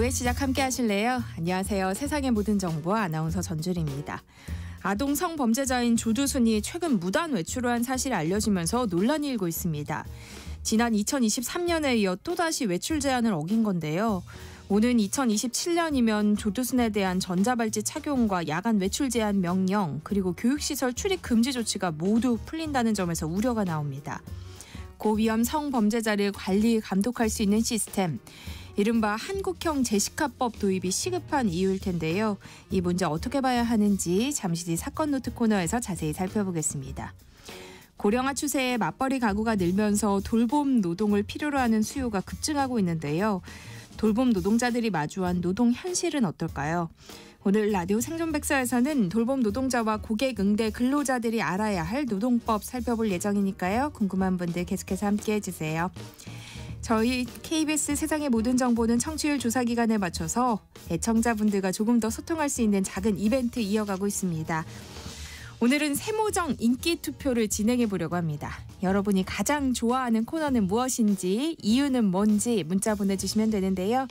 오후의 시작 함께 하실래요? 안녕하세요. 세상의 모든 정보 아나운서 전주리입니다. 아동 성범죄자인 조두순이 최근 무단 외출을 한 사실이 알려지면서 논란이 일고 있습니다. 지난 2023년에 이어 또다시 외출 제한을 어긴 건데요. 오는 2027년이면 조두순에 대한 전자발찌 착용과 야간 외출 제한 명령 그리고 교육시설 출입 금지 조치가 모두 풀린다는 점에서 우려가 나옵니다. 고위험 성범죄자를 관리, 감독할 수 있는 시스템, 이른바 한국형 제시카법 도입이 시급한 이유일 텐데요. 이 문제 어떻게 봐야 하는지 잠시 뒤 사건 노트 코너에서 자세히 살펴보겠습니다. 고령화 추세에 맞벌이 가구가 늘면서 돌봄 노동을 필요로 하는 수요가 급증하고 있는데요. 돌봄 노동자들이 마주한 노동 현실은 어떨까요? 오늘 라디오 생존백서에서는 돌봄 노동자와 고객 응대 근로자들이 알아야 할 노동법 살펴볼 예정이니까요. 궁금한 분들 계속해서 함께해 주세요. 저희 KBS 세상의 모든 정보는 청취율 조사 기간에 맞춰서 애청자분들과 조금 더 소통할 수 있는 작은 이벤트 이어가고 있습니다. 오늘은 세모정 인기 투표를 진행해 보려고 합니다. 여러분이 가장 좋아하는 코너는 무엇인지, 이유는 뭔지 문자 보내주시면 되는데요.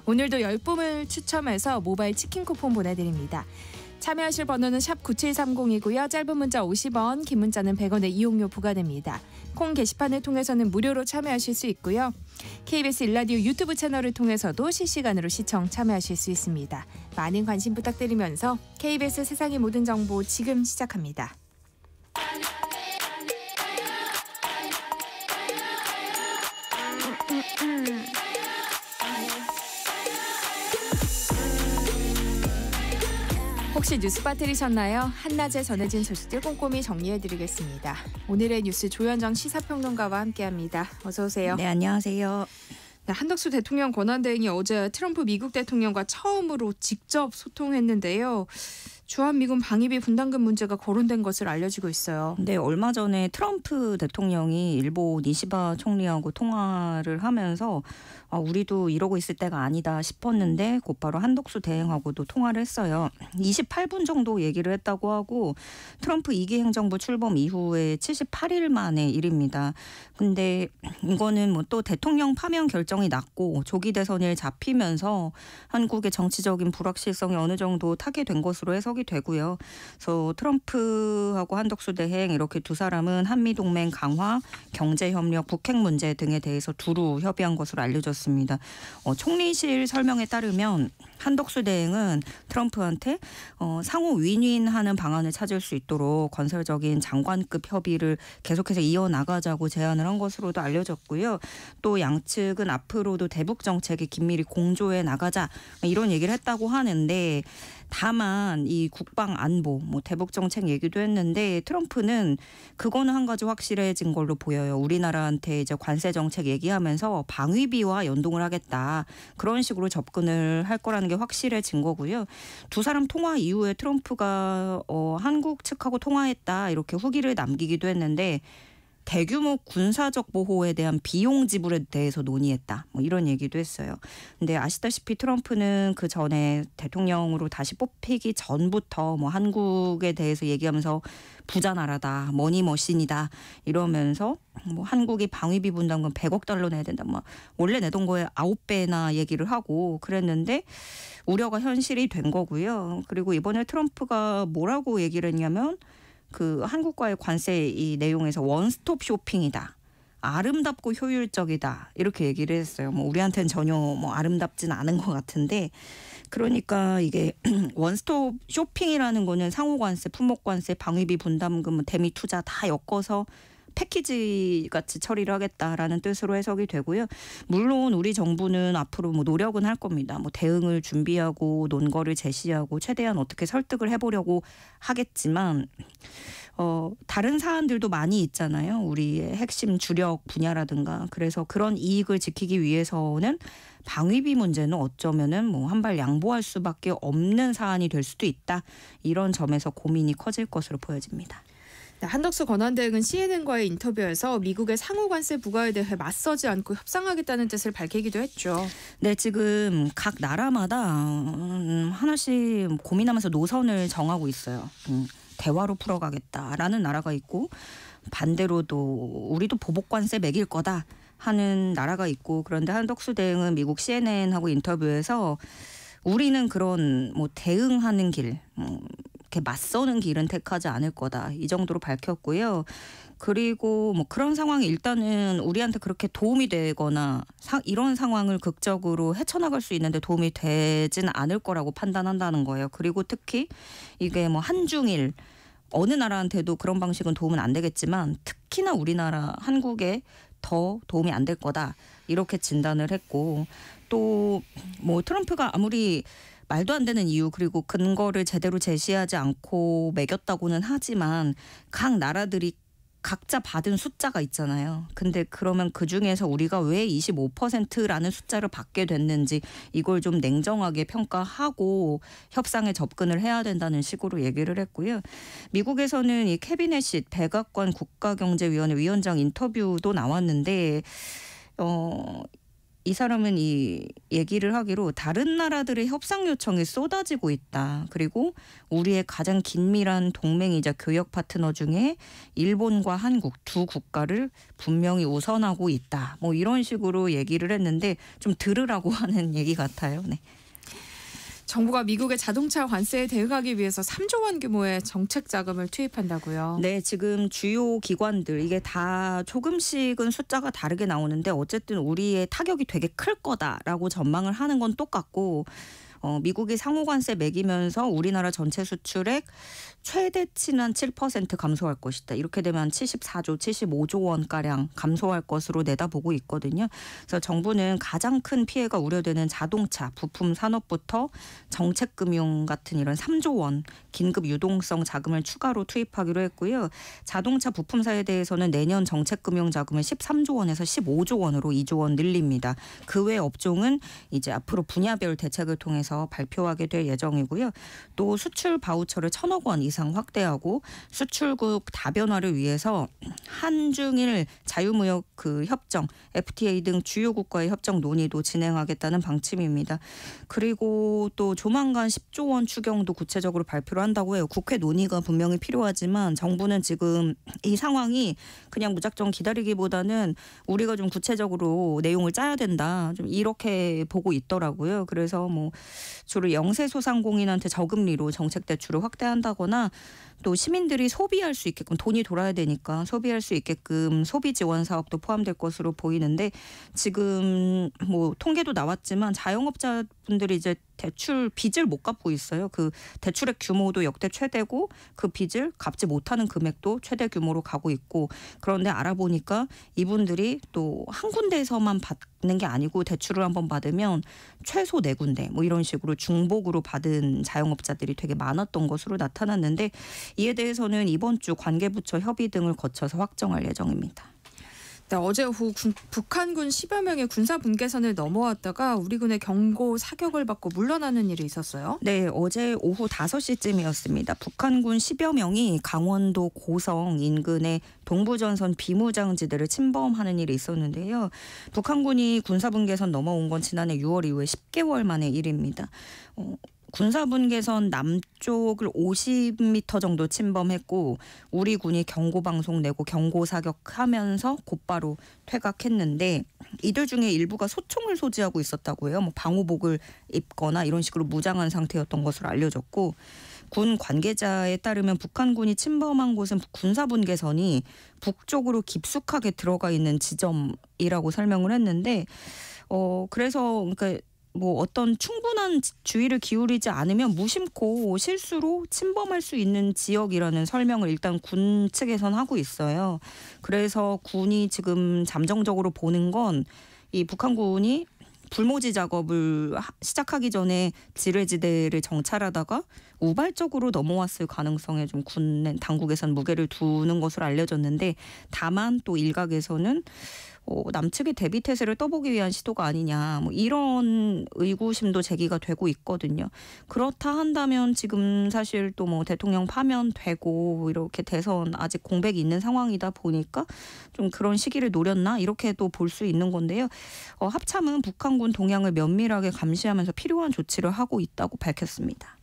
오늘도 10분을 추첨해서 모바일 치킨 쿠폰 보내드립니다. 참여하실 번호는 샵 9730이고요. 짧은 문자 50원, 긴 문자는 100원의 이용료 부과됩니다. 콩 게시판을 통해서는 무료로 참여하실 수 있고요. KBS 일라디오 유튜브 채널을 통해서도 실시간으로 시청 참여하실 수 있습니다. 많은 관심 부탁드리면서 KBS 세상의 모든 정보 지금 시작합니다. 혹시 뉴스 빠뜨리셨나요? 한낮에 전해진 소식들 꼼꼼히 정리해드리겠습니다. 오늘의 뉴스 조현정 시사평론가와 함께합니다. 어서 오세요. 네, 안녕하세요. 네, 한덕수 대통령 권한대행이 어제 트럼프 미국 대통령과 처음으로 직접 소통했는데요. 주한미군 방위비 분담금 문제가 거론된 것을 알려지고 있어요. 네, 얼마 전에 트럼프 대통령이 일본 이시바 총리하고 통화를 하면서 우리도 이러고 있을 때가 아니다 싶었는데 곧바로 한덕수 대행하고도 통화를 했어요. 28분 정도 얘기를 했다고 하고 트럼프 2기 행정부 출범 이후에 78일 만의 일입니다. 근데 이거는 뭐 또 대통령 파면 결정이 났고 조기 대선일 잡히면서 한국의 정치적인 불확실성이 어느 정도 타개된 것으로 해석이 되고요. 그래서 트럼프하고 한덕수 대행 이렇게 두 사람은 한미동맹 강화, 경제협력, 북핵 문제 등에 대해서 두루 협의한 것으로 알려졌습니다. 총리실 설명에 따르면 한덕수 대행은 트럼프한테 상호 윈윈하는 방안을 찾을 수 있도록 건설적인 장관급 협의를 계속해서 이어나가자고 제안을 한 것으로도 알려졌고요. 또 양측은 앞으로도 대북 정책에 긴밀히 공조해 나가자 이런 얘기를 했다고 하는데 다만 이 국방 안보, 대북 정책 얘기도 했는데 트럼프는 그거는 한 가지 확실해진 걸로 보여요. 우리나라한테 이제 관세 정책 얘기하면서 방위비와 연동을 하겠다. 그런 식으로 접근을 할 거라는 게 확실해진 거고요. 두 사람 통화 이후에 트럼프가 한국 측하고 통화했다 이렇게 후기를 남기기도 했는데 대규모 군사적 보호에 대한 비용 지불에 대해서 논의했다. 이런 얘기도 했어요. 근데 아시다시피 트럼프는 그 전에 대통령으로 다시 뽑히기 전부터 한국에 대해서 얘기하면서 부자 나라다, 머니머신이다 이러면서 한국이 방위비 분담금 100억 달러 내야 된다. 원래 내던 거에 9배나 얘기를 하고 그랬는데 우려가 현실이 된 거고요. 그리고 이번에 트럼프가 뭐라고 얘기를 했냐면 그 한국과의 관세 이 내용에서 원스톱 쇼핑이다. 아름답고 효율적이다. 이렇게 얘기를 했어요. 우리한테는 전혀 아름답진 않은 것 같은데 그러니까 이게 원스톱 쇼핑이라는 거는 상호관세, 품목관세, 방위비 분담금, 대미 투자 다 엮어서 패키지 같이 처리를 하겠다라는 뜻으로 해석이 되고요. 물론 우리 정부는 앞으로 노력은 할 겁니다. 대응을 준비하고 논거를 제시하고 최대한 어떻게 설득을 해보려고 하겠지만 다른 사안들도 많이 있잖아요. 우리의 핵심 주력 분야라든가. 그래서 그런 이익을 지키기 위해서는 방위비 문제는 어쩌면은 한 발 양보할 수밖에 없는 사안이 될 수도 있다. 이런 점에서 고민이 커질 것으로 보여집니다. 한덕수 권한대행은 CNN과의 인터뷰에서 미국의 상호관세 부과에 대해 맞서지 않고 협상하겠다는 뜻을 밝히기도 했죠. 네, 지금 각 나라마다 하나씩 고민하면서 노선을 정하고 있어요. 대화로 풀어가겠다라는 나라가 있고 반대로도 우리도 보복관세 매길 거다. 하는 나라가 있고 그런데 한덕수 대행은 미국 CNN하고 인터뷰에서 우리는 그런 뭐 대응하는 길, 이렇게 맞서는 길은 택하지 않을 거다. 이 정도로 밝혔고요. 그리고 뭐 그런 상황이 일단은 우리한테 그렇게 도움이 되거나 이런 상황을 극적으로 헤쳐나갈 수 있는데 도움이 되지는 않을 거라고 판단한다는 거예요. 그리고 특히 이게 뭐 한중일 어느 나라한테도 그런 방식은 도움은 안 되겠지만 특히나 우리나라 한국에 더 도움이 안 될 거다. 이렇게 진단을 했고 또 뭐 트럼프가 아무리 말도 안 되는 이유 그리고 근거를 제대로 제시하지 않고 매겼다고는 하지만 각 나라들이 각자 받은 숫자가 있잖아요. 근데 그러면 그중에서 우리가 왜 25%라는 숫자를 받게 됐는지 이걸 좀 냉정하게 평가하고 협상에 접근을 해야 된다는 식으로 얘기를 했고요. 미국에서는 이 케빈 햇싯 백악관 국가경제위원회 위원장 인터뷰도 나왔는데 이 사람은 이 얘기를 하기로 다른 나라들의 협상 요청이 쏟아지고 있다. 그리고 우리의 가장 긴밀한 동맹이자 교역 파트너 중에 일본과 한국 두 국가를 분명히 우선하고 있다. 뭐 이런 식으로 얘기를 했는데 좀 들으라고 하는 얘기 같아요. 네. 정부가 미국의 자동차 관세에 대응하기 위해서 3조 원 규모의 정책 자금을 투입한다고요. 네, 지금 주요 기관들 이게 다 조금씩은 숫자가 다르게 나오는데 어쨌든 우리의 타격이 되게 클 거다라고 전망을 하는 건 똑같고 미국이 상호관세 매기면서 우리나라 전체 수출액 최대치는 한 7% 감소할 것이다. 이렇게 되면 74조, 75조 원가량 감소할 것으로 내다보고 있거든요. 그래서 정부는 가장 큰 피해가 우려되는 자동차, 부품 산업부터 정책금융 같은 이런 3조 원 긴급 유동성 자금을 추가로 투입하기로 했고요. 자동차 부품사에 대해서는 내년 정책금융 자금을 13조 원에서 15조 원으로 2조 원 늘립니다. 그 외 업종은 이제 앞으로 분야별 대책을 통해서 발표하게 될 예정이고요. 또 수출 바우처를 1,000억 원 이상 확대하고 수출국 다변화를 위해서 한중일 자유무역 그 협정, FTA 등 주요국과의 협정 논의도 진행하겠다는 방침입니다. 그리고 또 조만간 10조 원 추경도 구체적으로 발표를 한다고 해요. 국회 논의가 분명히 필요하지만 정부는 지금 이 상황이 그냥 무작정 기다리기보다는 우리가 좀 구체적으로 내용을 짜야 된다. 좀 이렇게 보고 있더라고요. 그래서 뭐 주로 영세소상공인한테 저금리로 정책 대출을 확대한다거나 또 시민들이 소비할 수 있게끔 돈이 돌아야 되니까 소비할 수 있게끔 소비 지원 사업도 포함될 것으로 보이는데 지금 뭐 통계도 나왔지만 자영업자분들이 이제 대출 빚을 못 갚고 있어요. 그 대출의 규모도 역대 최대고 그 빚을 갚지 못하는 금액도 최대 규모로 가고 있고 그런데 알아보니까 이분들이 또 한 군데에서만 받는 게 아니고 대출을 한번 받으면 최소 4군데 뭐 이런 식으로 중복으로 받은 자영업자들이 되게 많았던 것으로 나타났는데 이에 대해서는 이번 주 관계부처 협의 등을 거쳐서 확정할 예정입니다. 네, 어제 오후 북한군 10여 명의 군사 분계선을 넘어왔다가 우리 군의 경고 사격을 받고 물러나는 일이 있었어요. 네, 어제 오후 5시쯤이었습니다. 북한군 10여 명이 강원도 고성 인근의 동부전선 비무장지대를 침범하는 일이 있었는데요. 북한군이 군사 분계선 넘어온 건 지난해 6월 이후에 10개월 만의 일입니다. 군사분계선 남쪽을 50m 정도 침범했고 우리 군이 경고방송 내고 경고사격하면서 곧바로 퇴각했는데 이들 중에 일부가 소총을 소지하고 있었다고 해요. 뭐 방호복을 입거나 이런 식으로 무장한 상태였던 것으로 알려졌고 군 관계자에 따르면 북한군이 침범한 곳은 군사분계선이 북쪽으로 깊숙하게 들어가 있는 지점이라고 설명을 했는데 그래서 그러니까 뭐 어떤 충분한 주의를 기울이지 않으면 무심코 실수로 침범할 수 있는 지역이라는 설명을 일단 군 측에선 하고 있어요. 그래서 군이 지금 잠정적으로 보는 건 이 북한군이 불모지 작업을 시작하기 전에 지뢰지대를 정찰하다가 우발적으로 넘어왔을 가능성에 좀 군 당국에선 무게를 두는 것으로 알려졌는데 다만 또 일각에서는 남측의 대비 태세를 떠보기 위한 시도가 아니냐 뭐 이런 의구심도 제기가 되고 있거든요. 그렇다 한다면 지금 사실 또 뭐 대통령 파면되고 이렇게 대선 아직 공백이 있는 상황이다 보니까 좀 그런 시기를 노렸나 이렇게도 볼 수 있는 건데요. 합참은 북한군 동향을 면밀하게 감시하면서 필요한 조치를 하고 있다고 밝혔습니다.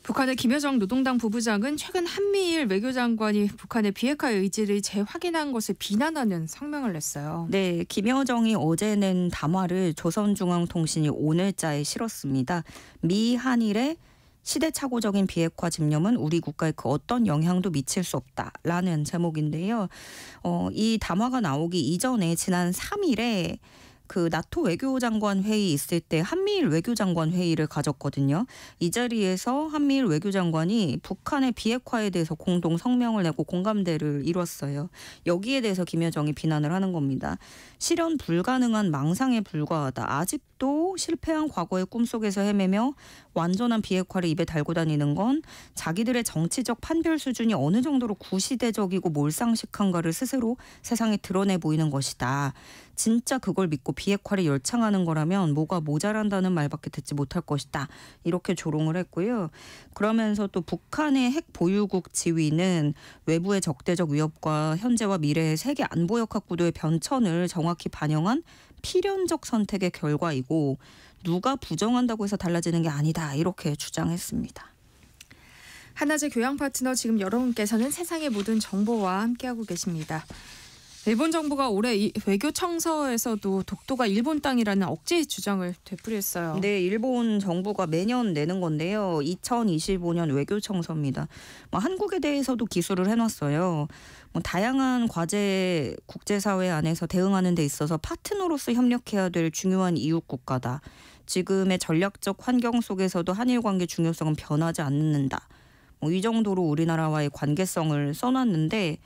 북한의 김여정 노동당 부부장은 최근 한미일 외교장관이 북한의 비핵화 의지를 재확인한 것을 비난하는 성명을 냈어요. 네, 김여정이 어제 낸 담화를 조선중앙통신이 오늘자에 실었습니다. 미 한일의 시대착오적인 비핵화 집념은 우리 국가에 그 어떤 영향도 미칠 수 없다라는 제목인데요. 이 담화가 나오기 이전에 지난 3일에 그 나토 외교장관 회의 있을 때 한미일 외교장관 회의를 가졌거든요. 이 자리에서 한미일 외교장관이 북한의 비핵화에 대해서 공동 성명을 내고 공감대를 이뤘어요. 여기에 대해서 김여정이 비난을 하는 겁니다. 실현 불가능한 망상에 불과하다. 아직도 실패한 과거의 꿈속에서 헤매며 완전한 비핵화를 입에 달고 다니는 건 자기들의 정치적 판별 수준이 어느 정도로 구시대적이고 몰상식한가를 스스로 세상에 드러내 보이는 것이다. 진짜 그걸 믿고 비핵화를 열창하는 거라면 뭐가 모자란다는 말밖에 듣지 못할 것이다. 이렇게 조롱을 했고요. 그러면서 또 북한의 핵 보유국 지위는 외부의 적대적 위협과 현재와 미래의 세계 안보역학 구도의 변천을 정확히 반영한 필연적 선택의 결과이고 누가 부정한다고 해서 달라지는 게 아니다. 이렇게 주장했습니다. 한낮의 교양 파트너 지금 여러분께서는 세상의 모든 정보와 함께하고 계십니다. 일본 정부가 올해 외교 청서에서도 독도가 일본 땅이라는 억지 주장을 되풀이했어요. 네, 일본 정부가 매년 내는 건데요. 2025년 외교 청서입니다. 한국에 대해서도 기술을 해놨어요. 다양한 과제 국제사회 안에서 대응하는 데 있어서 파트너로서 협력해야 될 중요한 이웃 국가다. 지금의 전략적 환경 속에서도 한일 관계 중요성은 변하지 않는다. 이 정도로 우리나라와의 관계성을 써놨는데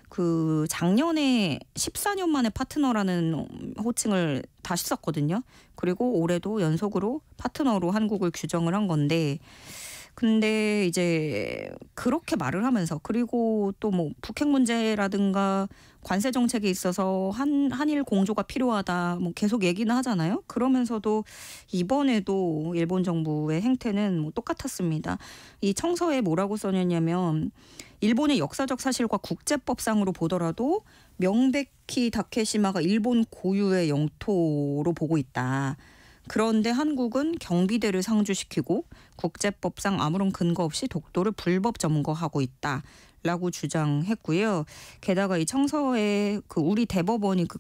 그 작년에 14년 만에 파트너라는 호칭을 다시 썼거든요. 그리고 올해도 연속으로 파트너로 한국을 규정을 한 건데 근데 이제 그렇게 말을 하면서 그리고 또 뭐 북핵 문제라든가 관세 정책에 있어서 한일 공조가 필요하다 뭐 계속 얘기는 하잖아요. 그러면서도 이번에도 일본 정부의 행태는 뭐 똑같았습니다. 이 청서에 뭐라고 써냈냐면 일본의 역사적 사실과 국제법상으로 보더라도 명백히 다케시마가 일본 고유의 영토로 보고 있다. 그런데 한국은 경비대를 상주시키고 국제법상 아무런 근거 없이 독도를 불법 점거하고 있다라고 주장했고요. 게다가 이 청서에 그 우리 대법원이 그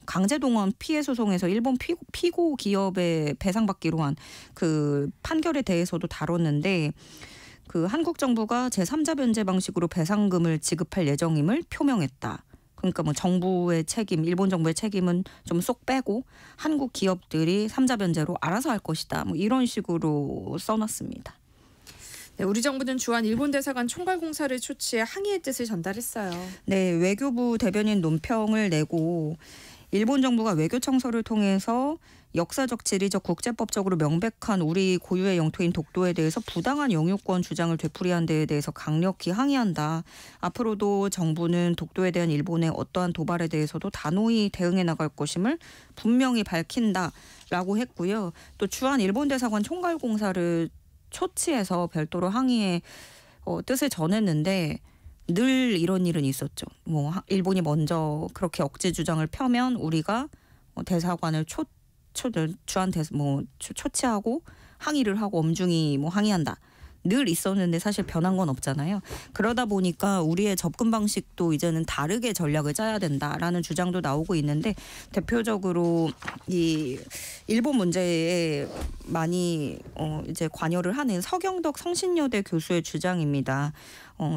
강제동원 피해 소송에서 일본 피고 기업에 배상받기로 한 그 판결에 대해서도 다뤘는데 그 한국 정부가 제3자 변제 방식으로 배상금을 지급할 예정임을 표명했다. 그러니까 뭐 정부의 책임, 일본 정부의 책임은 좀 쏙 빼고 한국 기업들이 3자 변제로 알아서 할 것이다. 뭐 이런 식으로 써놨습니다. 네, 우리 정부는 주한 일본 대사관 총괄 공사를 초치해 항의의 뜻을 전달했어요. 네, 외교부 대변인 논평을 내고 일본 정부가 외교 청서를 통해서 역사적, 지리적, 국제법적으로 명백한 우리 고유의 영토인 독도에 대해서 부당한 영유권 주장을 되풀이한 데에 대해서 강력히 항의한다. 앞으로도 정부는 독도에 대한 일본의 어떠한 도발에 대해서도 단호히 대응해 나갈 것임을 분명히 밝힌다라고 했고요. 또 주한 일본 대사관 총괄공사를 초치해서 별도로 항의의 뜻을 전했는데 늘 이런 일은 있었죠. 뭐 일본이 먼저 그렇게 억지 주장을 펴면 우리가 대사관을 초치하고 항의를 하고 엄중히 뭐 항의한다. 늘 있었는데 사실 변한 건 없잖아요. 그러다 보니까 우리의 접근 방식도 이제는 다르게 전략을 짜야 된다라는 주장도 나오고 있는데 대표적으로 이 일본 문제에 많이 이제 관여를 하는 서경덕 성신여대 교수의 주장입니다.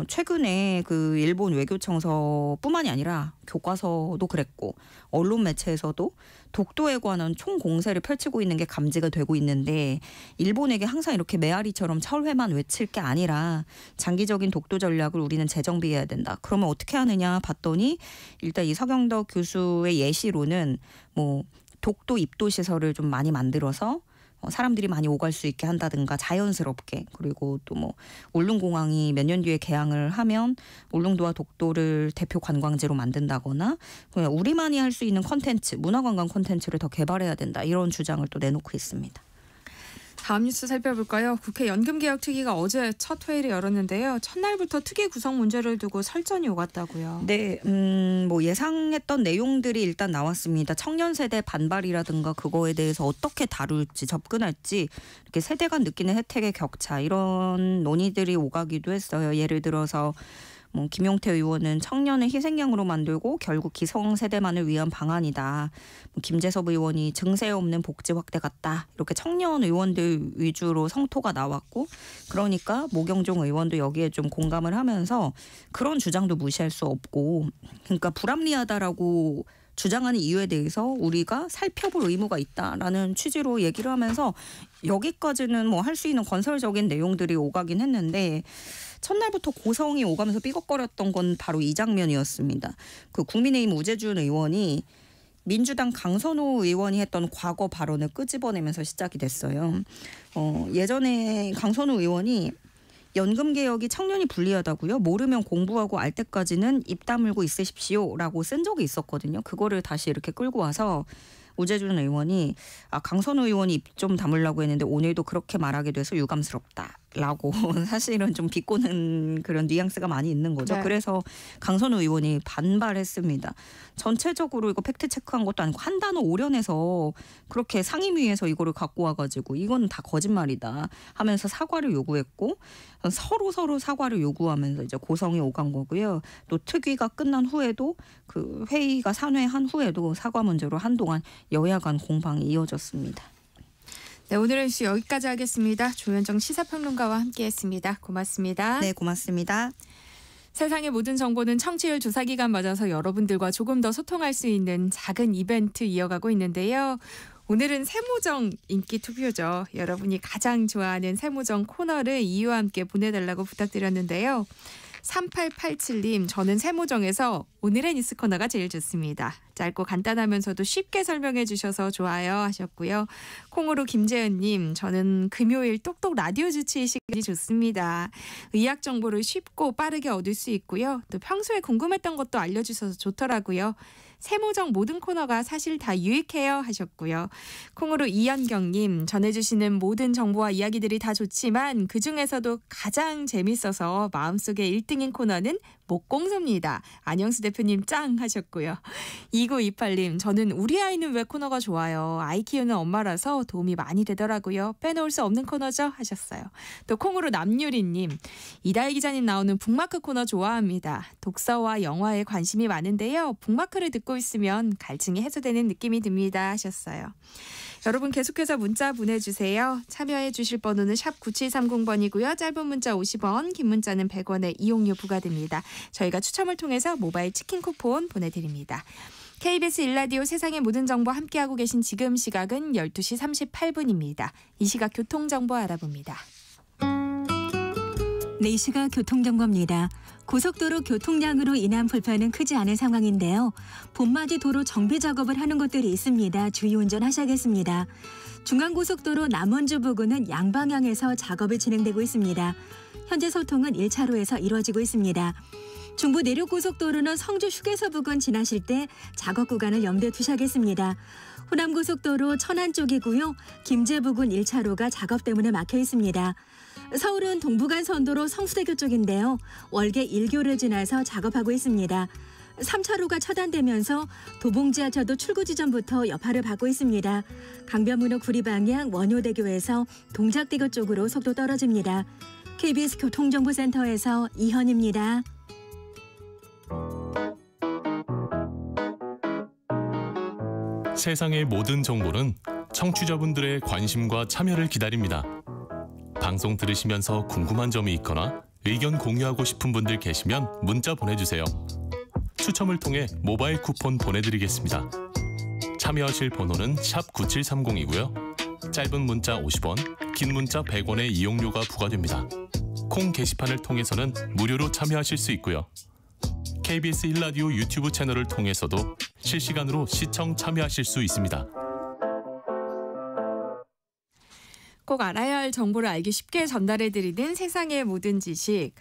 최근에 그 일본 외교청서뿐만이 아니라 교과서도 그랬고 언론 매체에서도 독도에 관한 총공세를 펼치고 있는 게 감지가 되고 있는데 일본에게 항상 이렇게 메아리처럼 철회만 외칠 게 아니라 장기적인 독도 전략을 우리는 재정비해야 된다. 그러면 어떻게 하느냐 봤더니 일단 이 서경덕 교수의 예시로는 뭐 독도 입도 시설을 좀 많이 만들어서 사람들이 많이 오갈 수 있게 한다든가 자연스럽게 그리고 또 뭐 울릉공항이 몇 년 뒤에 개항을 하면 울릉도와 독도를 대표 관광지로 만든다거나 그냥 우리만이 할 수 있는 콘텐츠 문화관광 콘텐츠를 더 개발해야 된다 이런 주장을 또 내놓고 있습니다. 다음 뉴스 살펴볼까요? 국회 연금개혁특위가 어제 첫 회의를 열었는데요. 첫날부터 특위 구성 문제를 두고 설전이 오갔다고요. 네, 뭐 예상했던 내용들이 일단 나왔습니다. 청년 세대 반발이라든가 그거에 대해서 어떻게 다룰지 접근할지 이렇게 세대 간 느끼는 혜택의 격차 이런 논의들이 오가기도 했어요. 예를 들어서 뭐 김용태 의원은 청년을 희생양으로 만들고 결국 기성세대만을 위한 방안이다. 김재섭 의원이 증세 없는 복지 확대 같다. 이렇게 청년 의원들 위주로 성토가 나왔고 그러니까 모경종 의원도 여기에 좀 공감을 하면서 그런 주장도 무시할 수 없고 그러니까 불합리하다라고 주장하는 이유에 대해서 우리가 살펴볼 의무가 있다라는 취지로 얘기를 하면서 여기까지는 뭐 할 수 있는 건설적인 내용들이 오가긴 했는데 첫날부터 고성이 오가면서 삐걱거렸던 건 바로 이 장면이었습니다. 그 국민의힘 우재준 의원이 민주당 강선호 의원이 했던 과거 발언을 끄집어내면서 시작이 됐어요. 예전에 강선호 의원이 연금개혁이 청년이 불리하다고요. 모르면 공부하고 알 때까지는 입 다물고 있으십시오라고 쓴 적이 있었거든요. 그거를 다시 이렇게 끌고 와서 우재준 의원이 강선호 의원이 입 좀 다물라고 했는데 오늘도 그렇게 말하게 돼서 유감스럽다라고 사실은 좀 비꼬는 그런 뉘앙스가 많이 있는 거죠. 네. 그래서 강선호 의원이 반발했습니다. 전체적으로 이거 팩트 체크한 것도 아니고 한 단어 오련해서 그렇게 상임위에서 이거를 갖고 와가지고 이건 다 거짓말이다 하면서 사과를 요구했고 서로 사과를 요구하면서 이제 고성이 오간 거고요. 또 특위가 끝난 후에도 그 회의가 산회한 후에도 사과 문제로 한동안 여야 간 공방이 이어졌습니다. 네, 오늘의 뉴스 여기까지 하겠습니다. 조현정 시사평론가와 함께했습니다. 고맙습니다. 네, 고맙습니다. 세상의 모든 정보는 청취율 조사 기간 맞아서 여러분들과 조금 더 소통할 수 있는 작은 이벤트 이어가고 있는데요. 오늘은 세무정 인기 투표죠. 여러분이 가장 좋아하는 세무정 코너를 이유와 함께 보내달라고 부탁드렸는데요. 3887님, 저는 세무정에서 오늘의 뉴스 코너가 제일 좋습니다. 짧고 간단하면서도 쉽게 설명해 주셔서 좋아요 하셨고요. 콩으로 김재은님, 저는 금요일 똑똑 라디오 주치의 시간이 좋습니다. 의학 정보를 쉽고 빠르게 얻을 수 있고요. 또 평소에 궁금했던 것도 알려주셔서 좋더라고요. 세무정 모든 코너가 사실 다 유익해요 하셨고요. 콩으로 이현경님, 전해주시는 모든 정보와 이야기들이 다 좋지만 그중에서도 가장 재밌어서 마음속에 1등인 코너는 목공소입니다. 안영수 대표님 짱 하셨고요. 2928님, 저는 우리 아이는 왜 코너가 좋아요. 아이 키우는 엄마라서 도움이 많이 되더라고요. 빼놓을 수 없는 코너죠 하셨어요. 또 콩으로 남유리님, 이다희 기자님 나오는 북마크 코너 좋아합니다. 독서와 영화에 관심이 많은데요. 북마크를 듣고 있으면 갈증이 해소되는 느낌이 듭니다 하셨어요. 여러분 계속해서 문자 보내주세요. 참여해 주실 번호는 샵 9730번이고요. 짧은 문자 50원, 긴 문자는 100원의 이용료 부과됩니다. 저희가 추첨을 통해서 모바일 치킨 쿠폰 보내드립니다. KBS 1라디오 세상의 모든 정보 함께하고 계신 지금 시각은 12시 38분입니다. 이 시각 교통정보 알아봅니다. 네, 이 시각 교통정보입니다. 고속도로 교통량으로 인한 불편은 크지 않은 상황인데요. 봄맞이 도로 정비 작업을 하는 곳들이 있습니다. 주의 운전하셔야겠습니다. 중앙고속도로 남원주 부근은 양방향에서 작업이 진행되고 있습니다. 현재 소통은 1차로에서 이루어지고 있습니다. 중부 내륙고속도로는 성주 휴게소 부근 지나실 때 작업 구간을 염두에 두셔야겠습니다. 호남고속도로 천안 쪽이고요. 김제 부근 1차로가 작업 때문에 막혀 있습니다. 서울은 동부간선도로 성수대교 쪽인데요. 월계 1교를 지나서 작업하고 있습니다. 3차로가 차단되면서 도봉지하차도 출구 지점부터 여파를 받고 있습니다. 강변문호 구리 방향 원효대교에서 동작대교 쪽으로 속도 떨어집니다. KBS 교통정보센터에서 이현입니다. 세상의 모든 정보는 청취자분들의 관심과 참여를 기다립니다. 방송 들으시면서 궁금한 점이 있거나 의견 공유하고 싶은 분들 계시면 문자 보내주세요. 추첨을 통해 모바일 쿠폰 보내드리겠습니다. 참여하실 번호는 샵 9730이고요. 짧은 문자 50원, 긴 문자 100원의 이용료가 부과됩니다. 콩 게시판을 통해서는 무료로 참여하실 수 있고요. KBS 1라디오 유튜브 채널을 통해서도 실시간으로 시청 참여하실 수 있습니다. 꼭 알아야 할 정보를 알기 쉽게 전달해드리는 세상의 모든 지식.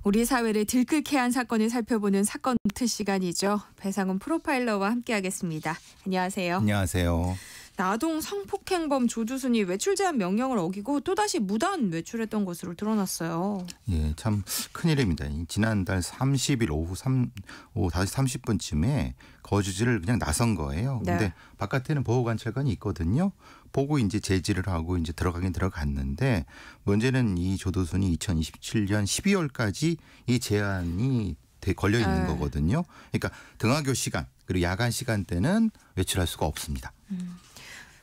우리 사회를 들끓게 한 사건을 살펴보는 사건 노트 시간이죠. 배상훈 프로파일러와 함께하겠습니다. 안녕하세요. 안녕하세요. 아동 성폭행범 조두순이 외출 제한 명령을 어기고 또다시 무단 외출했던 것으로 드러났어요. 예, 참 큰일입니다. 지난달 30일 오후 5시 30분쯤에 거주지를 그냥 나선 거예요. 네. 근데 바깥에는 보호관찰관이 있거든요. 보고 이제 제지를 하고 이제 들어가긴 들어갔는데 문제는 이 조두순이 2027년 12월까지 이 제한이 걸려 있는 거거든요. 그러니까 등하교 시간 그리고 야간 시간대는 외출할 수가 없습니다.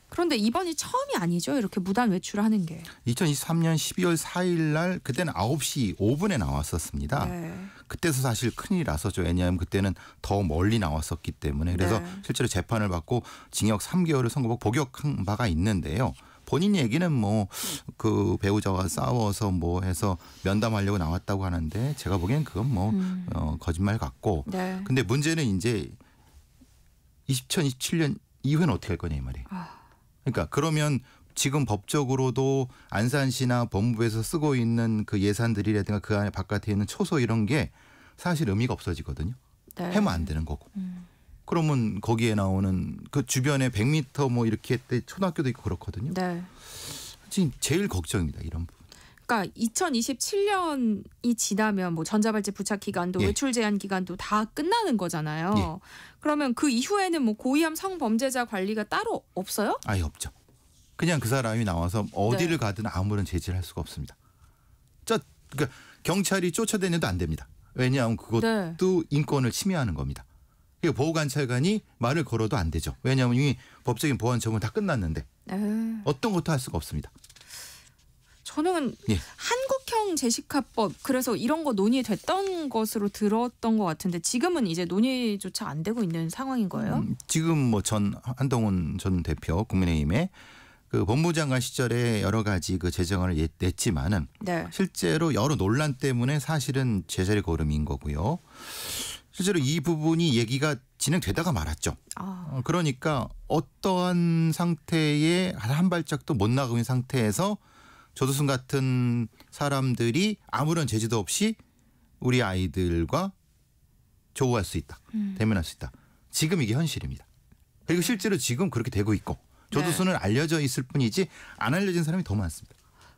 그런데 이번이 처음이 아니죠. 이렇게 무단 외출을 하는 게. 2023년 12월 4일 날 그때는 9시 5분에 나왔었습니다. 네. 그때서 사실 큰일이 났었죠. 왜냐하면 그때는 더 멀리 나왔었기 때문에. 그래서 네. 실제로 재판을 받고 징역 3개월을 선고받고 복역한 바가 있는데요. 본인 얘기는 뭐 그 배우자와 싸워서 뭐 해서 면담하려고 나왔다고 하는데 제가 보기엔 그건 뭐 거짓말 같고. 네. 근데 문제는 이제 2027년 이후에는 어떻게 할 거냐 이 말이에요. 그러니까 그러면 지금 법적으로도 안산시나 법무부에서 쓰고 있는 그 예산들이라든가 그 안에 바깥에 있는 초소 이런 게 사실 의미가 없어지거든요. 네. 해면 안 되는 거고. 그러면 거기에 나오는 그 주변에 100m 뭐 이렇게 때 초등학교도 있고 그렇거든요. 네. 지금 제일 걱정입니다. 이런 부분. 그러니까 2027년이 지나면 뭐 전자발찌 부착 기간도 예. 외출 제한 기간도 다 끝나는 거잖아요. 예. 그러면 그 이후에는 뭐 고위험 성범죄자 관리가 따로 없어요? 아예 없죠. 그냥 그 사람이 나와서 어디를 네. 가든 아무런 제지를 할 수가 없습니다. 그러니까 경찰이 쫓아다녀도 안 됩니다. 왜냐하면 그것도 네. 인권을 침해하는 겁니다. 그리고 보호관찰관이 말을 걸어도 안 되죠. 왜냐하면 이미 법적인 보안 처분은 다 끝났는데 네. 어떤 것도 할 수가 없습니다. 저는 예. 한국형 제시카법 그래서 이런 거 논의됐던 것으로 들었던 것 같은데 지금은 이제 논의조차 안 되고 있는 상황인 거예요? 지금 뭐 한동훈 전 대표 국민의힘에 그 법무장관 시절에 여러 가지 그 제정안을 냈지만은 네. 실제로 여러 논란 때문에 사실은 제자리 걸음인 거고요. 실제로 이 부분이 얘기가 진행되다가 말았죠. 그러니까 어떠한 상태에 한 발짝도 못 나가고 있는 상태에서 조두순 같은 사람들이 아무런 제지도 없이 우리 아이들과 조우할 수 있다. 대면할 수 있다. 지금 이게 현실입니다. 그리고 실제로 지금 그렇게 되고 있고 조두순은 알려져 있을 뿐이지 안 알려진 사람이 더 많습니다.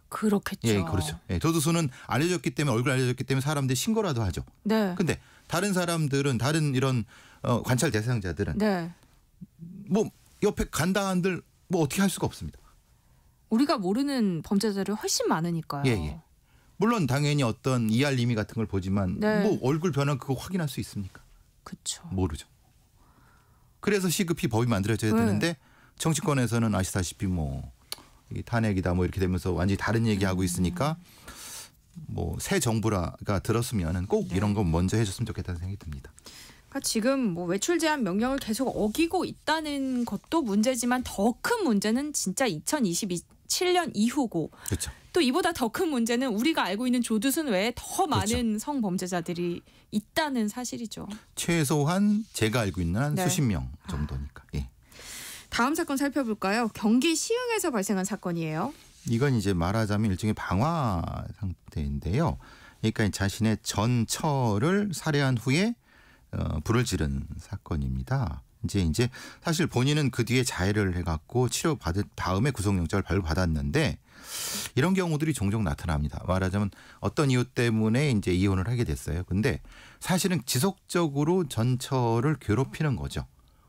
그렇겠죠. 예, 그렇죠. 예, 조두순은 알려졌기 때문에 얼굴 알려졌기 때문에 사람들이 신고라도 하죠. 네. 근데 다른 사람들은 다른 이런 관찰 대상자들은 네. 뭐 옆에 간다 한들 뭐 어떻게 할 수가 없습니다. 우리가 모르는 범죄자들이 훨씬 많으니까요. 예, 예. 물론 당연히 어떤 이알림이 같은 걸 보지만 네. 뭐 얼굴 변화 그거 확인할 수 있습니까? 그렇죠. 모르죠. 그래서 시급히 법이 만들어져야 네. 되는데 정치권에서는 아시다시피 뭐 이게 탄핵이다 뭐 이렇게 되면서 완전히 다른 얘기하고 있으니까 뭐 새 정부가 들었으면은 꼭 네. 이런 거 먼저 해줬으면 좋겠다는 생각이 듭니다. 그러니까 지금 뭐 외출 제한 명령을 계속 어기고 있다는 것도 문제지만 더 큰 문제는 진짜 2027년 이후고 그렇죠. 또 이보다 더 큰 문제는 우리가 알고 있는 조두순 외에 더 그렇죠. 많은 성범죄자들이 있다는 사실이죠. 최소한 제가 알고 있는 한 네. 수십 명 정도니까. 예. 다음 사건 살펴볼까요? 경기 시흥에서 발생한 사건이에요. 이건 이제 말하자면 일종의 방화 상태인데요. 그러니까 자신의 전 처를 살해한 후에 불을 지른 사건입니다. 이제 사실 본인은 그 뒤에 자해를 해갖고 치료받은 다음에 구속영장을 발부받았는데 이런 경우들이 종종 나타납니다. 말하자면 어떤 이유 때문에 이제 이혼을 하게 됐어요. 근데 사실은 지속적으로 전처를 괴롭히는 거죠.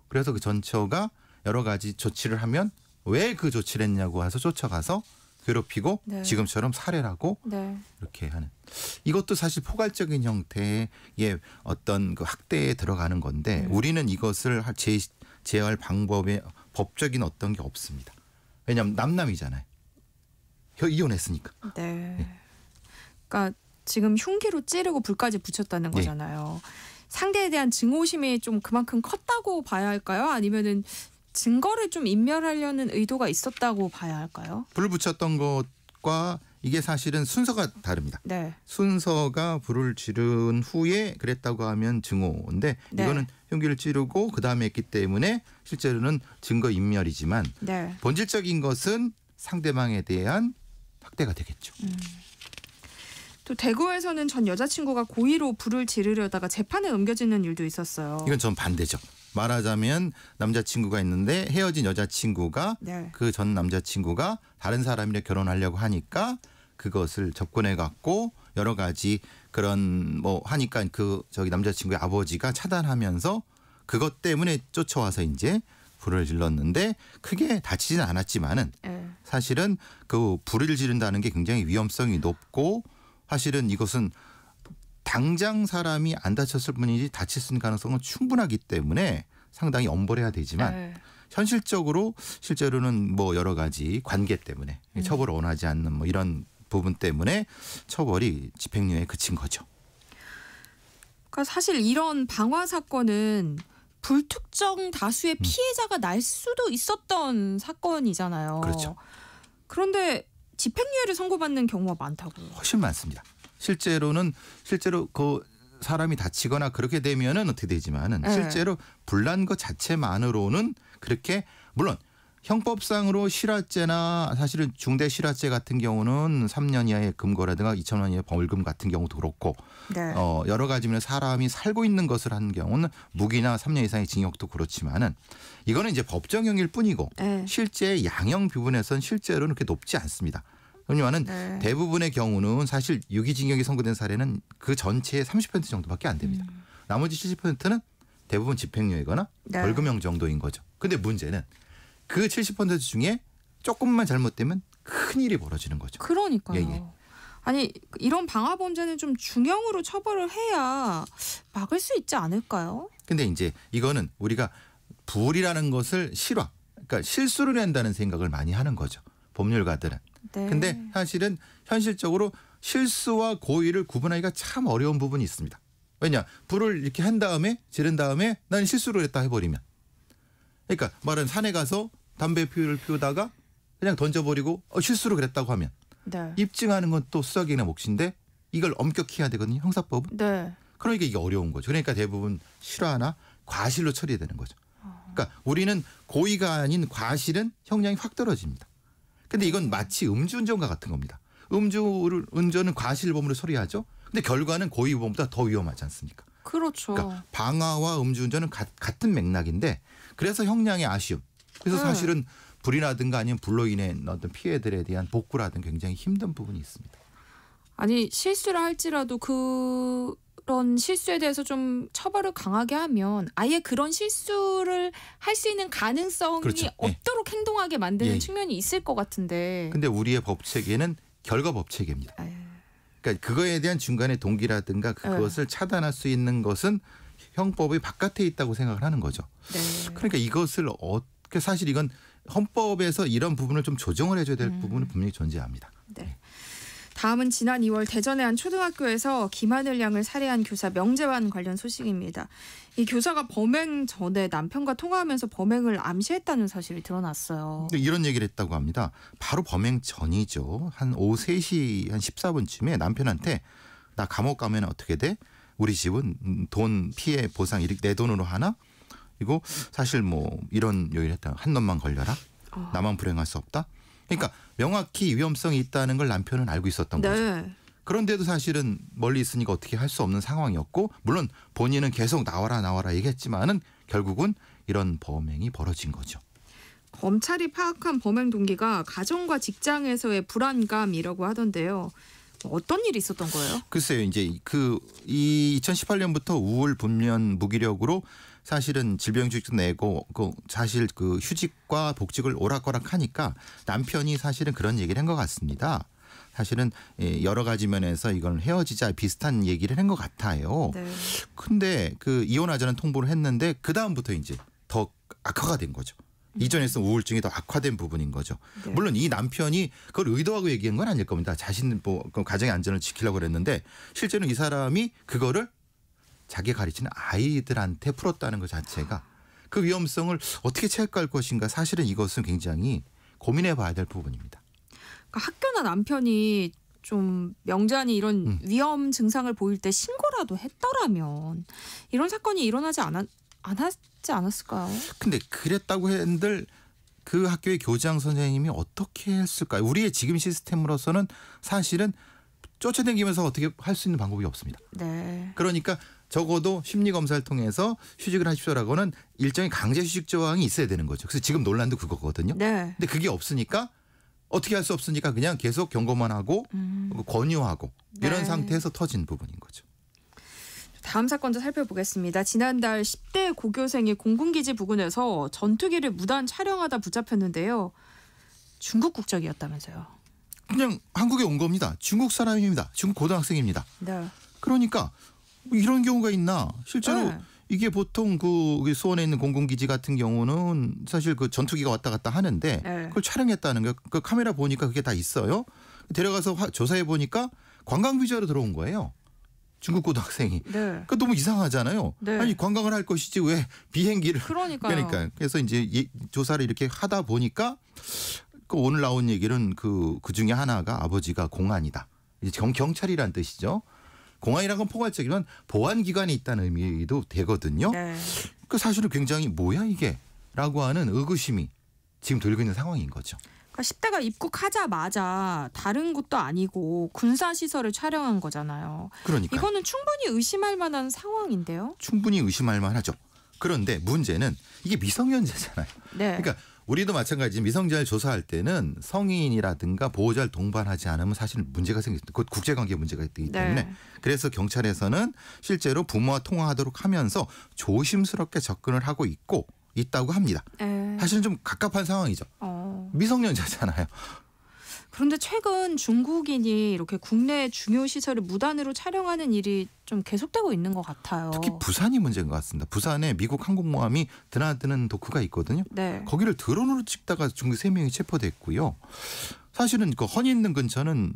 그래서 그 전처가 여러 가지 조치를 하면 왜 그 조치를 했냐고 해서 쫓아가서 괴롭히고 네. 지금처럼 살해를 하고 네. 이렇게 하는 이것도 사실 포괄적인 형태의 어떤 그 학대에 들어가는 건데 우리는 이것을 제어할 방법에 법적인 어떤 게 없습니다. 왜냐하면 남남이잖아요. 이혼했으니까. 네. 그러니까 지금 흉기로 찌르고 불까지 붙였다는 네. 거잖아요. 상대에 대한 증오심이 좀 그만큼 컸다고 봐야 할까요? 아니면은 증거를 좀 인멸하려는 의도가 있었다고 봐야 할까요? 불을 붙였던 것과 이게 사실은 순서가 다릅니다. 네. 순서가 불을 지른 후에 그랬다고 하면 증오인데 네. 이거는 흉기를 찌르고 그다음에 했기 때문에 실제로는 증거 인멸이지만 네. 본질적인 것은 상대방에 대한 학대가 되겠죠. 또 대구에서는 전 여자친구가 고의로 불을 지르려다가 재판에 옮겨지는 일도 있었어요. 이건 전 반대죠. 말하자면 남자친구가 있는데 헤어진 여자친구가 네. 그 전 남자친구가 다른 사람이랑 결혼하려고 하니까 그것을 접근해 갖고 여러 가지 그런 뭐 하니까 그 저기 남자친구의 아버지가 차단하면서 그것 때문에 쫓아와서 이제 불을 질렀는데 크게 다치지는 않았지만은 네. 사실은 그 불을 지른다는 게 굉장히 위험성이 높고 사실은 이것은 당장 사람이 안 다쳤을 뿐이지 다칠 수 있는 가능성은 충분하기 때문에 상당히 엄벌해야 되지만 네. 실제로는 뭐 여러 가지 관계 때문에 처벌을 원하지 않는 뭐 이런 부분 때문에 처벌이 집행유예에 그친 거죠. 그러니까 사실 이런 방화 사건은 불특정 다수의 피해자가 날 수도 있었던 사건이잖아요. 그렇죠. 그런데 집행유예를 선고받는 경우가 많다고요. 훨씬 많습니다. 실제로 그 사람이 다치거나 그렇게 되면은 어떻게 되지만은 네. 실제로 불난 것 자체만으로는 그렇게 물론 형법상으로 실화죄나 사실은 중대 실화죄 같은 경우는 3년 이하의 금고라든가 2,000원 이하의 벌금 같은 경우도 그렇고 네. 여러 가지면 사람이 살고 있는 것을 하는 경우는 무기나 3년 이상의 징역도 그렇지만은 이거는 이제 법정형일 뿐이고 네. 실제 양형 부분에서는 실제로는 그렇게 높지 않습니다. 왜냐하면 네. 대부분의 경우는 사실 유기징역이 선고된 사례는 그 전체의 30% 정도밖에 안 됩니다. 나머지 70%는 대부분 집행유예거나 네. 벌금형 정도인 거죠. 근데 문제는 그 70% 중에 조금만 잘못되면 큰일이 벌어지는 거죠. 그러니까요. 예, 예. 아니 이런 방화 범죄는 좀 중형으로 처벌을 해야 막을 수 있지 않을까요? 근데 이제 이거는 우리가 불이라는 것을 그러니까 실수를 한다는 생각을 많이 하는 거죠. 법률가들은. 네. 근데 사실은 현실적으로 실수와 고의를 구분하기가 참 어려운 부분이 있습니다. 왜냐? 불을 이렇게 한 다음에 지른 다음에 나는 실수를 했다 해버리면. 그러니까 말은 산에 가서 담배 피우다가 그냥 던져버리고 실수로 그랬다고 하면 네. 입증하는 건 또 수사기관의 몫인데 이걸 엄격히 해야 되거든요. 형사법은. 네. 그러니까 이게 어려운 거죠. 그러니까 대부분 실화나 과실로 처리되는 거죠. 그러니까 우리는 고의가 아닌 과실은 형량이 확 떨어집니다. 근데 이건 마치 음주운전과 같은 겁니다. 음주운전은 과실범으로 처리하죠. 근데 결과는 고의범보다 더 위험하지 않습니까? 그렇죠. 그러니까 방화와 음주운전은 같은 맥락인데 그래서 형량의 아쉬움. 그래서 사실은 불이라든가 아니면 불로 인해 어떤 피해들에 대한 복구라든가 굉장히 힘든 부분이 있습니다. 아니 실수를 할지라도 그런 실수에 대해서 좀 처벌을 강하게 하면 아예 그런 실수를 할 수 있는 가능성이 그렇죠. 없도록 행동하게 만드는 예. 측면이 있을 것 같은데. 근데 우리의 법 체계는 결과 법 체계입니다. 아유. 그러니까 그거에 대한 중간의 동기라든가 그것을 차단할 수 있는 것은 형법의 바깥에 있다고 생각을 하는 거죠. 네. 그러니까 이것을 사실 이건 헌법에서 이런 부분을 좀 조정을 해줘야 될 부분은 분명히 존재합니다. 네. 다음은 지난 2월 대전의 한 초등학교에서 김하늘 양을 살해한 교사 명재환 관련 소식입니다. 이 교사가 범행 전에 남편과 통화하면서 범행을 암시했다는 사실이 드러났어요. 이런 얘기를 했다고 합니다. 바로 범행 전이죠. 한 오후 3시 한 14분쯤에 남편한테 나 감옥 가면 어떻게 돼? 우리 집은 돈 피해 보상 내 돈으로 하나? 이거 사실 뭐 이런 요인을 했다. 한 놈만 걸려라. 나만 불행할 수 없다. 그러니까 명확히 위험성이 있다는 걸 남편은 알고 있었던 거죠. 네. 그런데도 사실은 멀리 있으니까 어떻게 할 수 없는 상황이었고 물론 본인은 계속 나와라 얘기했지만은 결국은 이런 범행이 벌어진 거죠. 검찰이 파악한 범행 동기가 가정과 직장에서의 불안감이라고 하던데요. 어떤 일이 있었던 거예요? 글쎄요. 이제 이 2018년부터 우울 분면 무기력으로 사실은 질병휴직도 내고 사실 그 휴직과 복직을 오락가락하니까 남편이 사실은 그런 얘기를 한 것 같습니다. 사실은 여러 가지 면에서 이건 헤어지자 비슷한 얘기를 한 것 같아요. 네. 근데 그 이혼하자는 통보를 했는데 그 다음부터 이제 더 악화가 된 거죠. 이전에서 우울증이 더 악화된 부분인 거죠. 네. 물론 이 남편이 그걸 의도하고 얘기한 건 아닐 겁니다. 자신 그 가정의 안전을 지키려고 그랬는데 실제로는 이 사람이 그거를 자기가 가르치는 아이들한테 풀었다는 것 자체가 그 위험성을 어떻게 체크할 것인가 사실은 이것은 굉장히 고민해 봐야 될 부분입니다. 그러니까 학교나 남편이 좀 명재환이 이런 위험 증상을 보일 때 신고라도 했더라면 이런 사건이 일어나지 않았지 않았을까요? 근데 그랬다고 했는들 그 학교의 교장 선생님이 어떻게 했을까요? 우리의 지금 시스템으로서는 사실은 쫓아다니면서 어떻게 할 수 있는 방법이 없습니다. 네. 그러니까 적어도 심리 검사를 통해서 휴직을 하십시오라고는 일정의 강제 휴직 조항이 있어야 되는 거죠. 그래서 지금 논란도 그거거든요. 네. 근데 그게 없으니까 어떻게 할 수 없으니까 그냥 계속 경고만 하고 권유하고 이런 네. 상태에서 터진 부분인 거죠. 다음 사건도 살펴보겠습니다. 지난달 10대 고교생이 공군기지 부근에서 전투기를 무단 촬영하다 붙잡혔는데요. 중국 국적이었다면서요. 그냥 한국에 온 겁니다. 중국 사람입니다. 중국 고등학생입니다. 네. 그러니까 뭐 이런 경우가 있나? 실제로 네. 이게 보통 그 수원에 있는 공군기지 같은 경우는 사실 그 전투기가 왔다 갔다 하는데 네. 그걸 촬영했다는 거. 그 카메라 보니까 그게 다 있어요. 데려가서 조사해 보니까 관광 비자로 들어온 거예요. 중국 고등학생이. 네. 그러니까 너무 이상하잖아요. 네. 아니 관광을 할 것이지 왜 비행기를. 그러니까요. 그래서 이제 조사를 이렇게 하다 보니까 그 오늘 나온 얘기는 그 중에 하나가 아버지가 공안이다. 이제 경찰이란 뜻이죠. 공안이라는 건 포괄적이면 보안기관에 있다는 의미도 되거든요. 네. 그 사실은 굉장히 뭐야 이게? 라고 하는 의구심이 지금 들고 있는 상황인 거죠. 그러니까 10대가 입국하자마자 다른 곳도 아니고 군사시설을 촬영한 거잖아요. 그러니까 이거는 충분히 의심할 만한 상황인데요. 충분히 의심할 만하죠. 그런데 문제는 이게 미성년자잖아요. 네. 그러니까 우리도 마찬가지 미성년자를 조사할 때는 성인이라든가 보호자를 동반하지 않으면 사실 문제가 생깁니다. 곧 국제관계 문제가 있기 때문에 네. 그래서 경찰에서는 실제로 부모와 통화하도록 하면서 조심스럽게 접근을 하고 있다고 합니다. 네. 사실은 좀 갑갑한 상황이죠. 미성년자잖아요. 그런데 최근 중국인이 이렇게 국내 중요 시설을 무단으로 촬영하는 일이 좀 계속되고 있는 것 같아요. 특히 부산이 문제인 것 같습니다. 부산에 미국 항공모함이 드나드는 도크가 있거든요. 네. 거기를 드론으로 찍다가 중국 3명이 체포됐고요. 사실은 그 허니 있는 근처는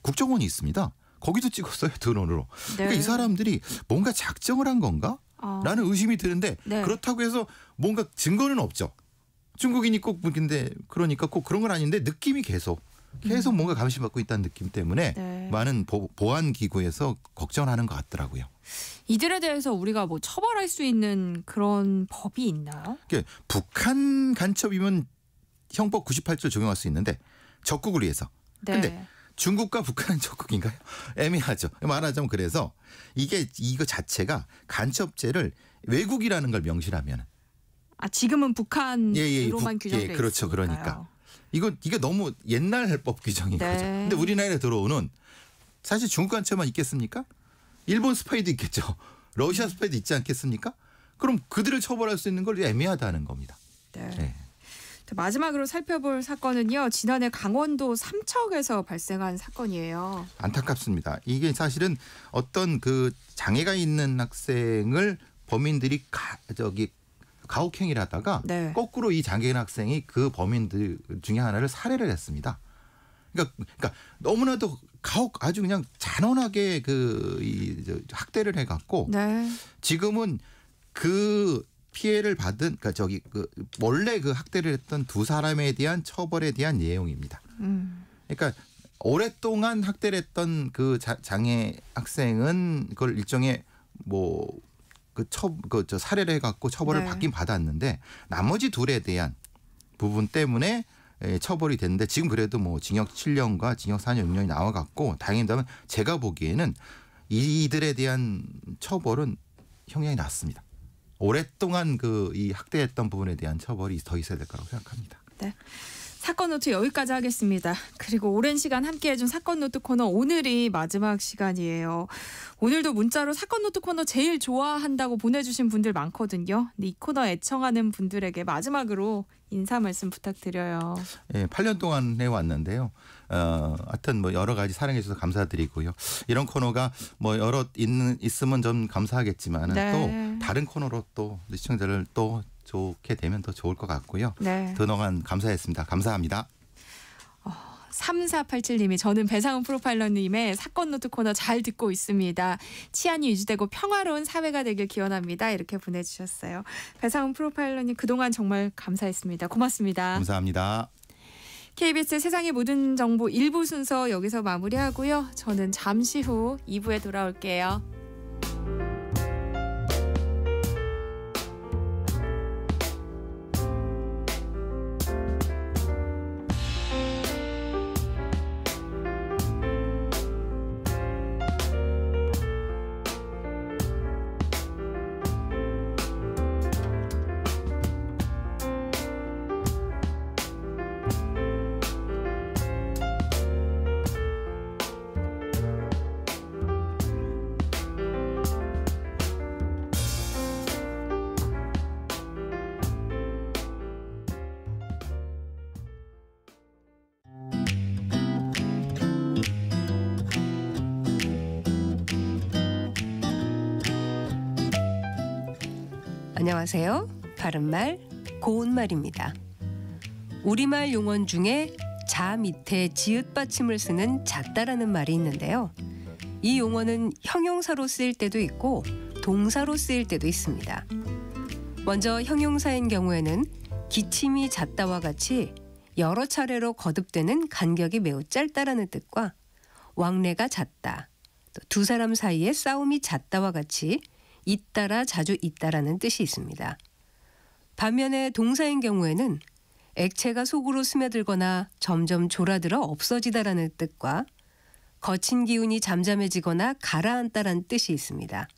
국정원이 있습니다. 거기도 찍었어요. 드론으로. 네. 그러니까 이 사람들이 뭔가 작정을 한 건가? 라는 의심이 드는데 네. 그렇다고 해서 뭔가 증거는 없죠. 중국인이 꼭 근데 그러니까 꼭 그런 건 아닌데 느낌이 계속 뭔가 감시받고 있다는 느낌 때문에 네. 많은 보안 기구에서 걱정하는 것 같더라고요. 이들에 대해서 우리가 뭐 처벌할 수 있는 그런 법이 있나요? 그러니까 북한 간첩이면 형법 98조 적용할 수 있는데 적국을 위해서. 네. 근데 중국과 북한은 적국인가요? 애매하죠. 말하자면 그래서 이거 자체가 간첩죄를 외국이라는 걸 명시하면 지금은 북한으로만 규정돼 있으니까요. 그렇죠. 그러니까 이게 너무 옛날 법 규정인 네. 거죠. 근데 우리나라에 들어오는 사실 중국 간첩만 있겠습니까? 일본 스파이도 있겠죠. 러시아 스파이도 있지 않겠습니까? 그럼 그들을 처벌할 수 있는 걸 애매하다는 겁니다. 네. 네. 마지막으로 살펴볼 사건은요. 지난해 강원도 삼척에서 발생한 사건이에요. 안타깝습니다. 이게 사실은 어떤 그 장애가 있는 학생을 범인들이 가혹행위를 하다가 네. 거꾸로 이 장애인 학생이 그 범인들 중에 하나를 살해를 했습니다. 그러니까 너무나도 아주 그냥 잔인하게 학대를 해갖고 네. 지금은 그 피해를 받은 원래 그 학대를 했던 두 사람에 대한 처벌에 대한 내용입니다. 그러니까 오랫동안 학대를 했던 그 장애 학생은 그걸 일종의 살해를 해갖고 처벌을 네. 받긴 받았는데 나머지 둘에 대한 부분 때문에 처벌이 됐는데 지금 그래도 징역 7년과 징역 4년 6년이 나와갖고 다행이다면 제가 보기에는 이들에 대한 처벌은 형량이 낮습니다. 오랫동안 이 학대했던 부분에 대한 처벌이 더 있어야 될 거라고 생각합니다. 네. 사건 노트 여기까지 하겠습니다. 그리고 오랜 시간 함께해준 사건 노트 코너 오늘이 마지막 시간이에요. 오늘도 문자로 사건 노트 코너 제일 좋아한다고 보내주신 분들 많거든요. 근데 이 코너 애청하는 분들에게 마지막으로 인사 말씀 부탁드려요. 8년 동안 해왔는데요. 하여튼 여러 가지 사랑해 주셔서 감사드리고요. 이런 코너가 있으면 좀 감사하겠지만 네. 또 다른 코너로 또 시청자를 또 좋게 되면 더 좋을 것 같고요. 네. 그동안 감사했습니다. 감사합니다. 3487님이 저는 배상훈 프로파일러님의 사건 노트 코너 잘 듣고 있습니다. 치안이 유지되고 평화로운 사회가 되길 기원합니다. 이렇게 보내주셨어요. 배상훈 프로파일러님 그동안 정말 감사했습니다. 고맙습니다. 감사합니다. KBS 세상의 모든 정보 1부 순서 여기서 마무리하고요. 저는 잠시 후 2부에 돌아올게요. 안녕하세요. 바른말, 고운말입니다. 우리말 용언 중에 자 밑에 지읒 받침을 쓰는 잣다라는 말이 있는데요. 이 용어는 형용사로 쓰일 때도 있고 동사로 쓰일 때도 있습니다. 먼저 형용사인 경우에는 기침이 잦다와 같이 여러 차례로 거듭되는 간격이 매우 짧다라는 뜻과 왕래가 잦다, 또 두 사람 사이에 싸움이 잦다와 같이 잇따라 자주 있다라는 뜻이 있습니다. 반면에 동사인 경우에는 액체가 속으로 스며들거나 점점 졸아들어 없어지다라는 뜻과 거친 기운이 잠잠해지거나 가라앉다라는 뜻이 있습니다.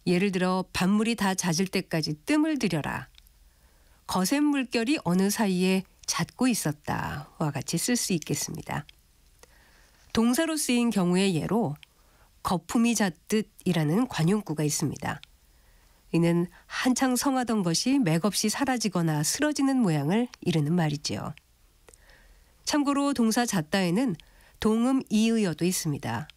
예를 들어 밭물이 다 잦을 때까지 뜸을 들여라. 거센 물결이 어느 사이에 잦고 있었다와 같이 쓸 수 있겠습니다. 동사로 쓰인 경우의 예로 거품이 잣듯이라는 관용구가 있습니다. 이는 한창 성하던 것이 맥없이 사라지거나 쓰러지는 모양을 이르는 말이지요. 참고로 동사 잣다에는 동음 이의어도 있습니다.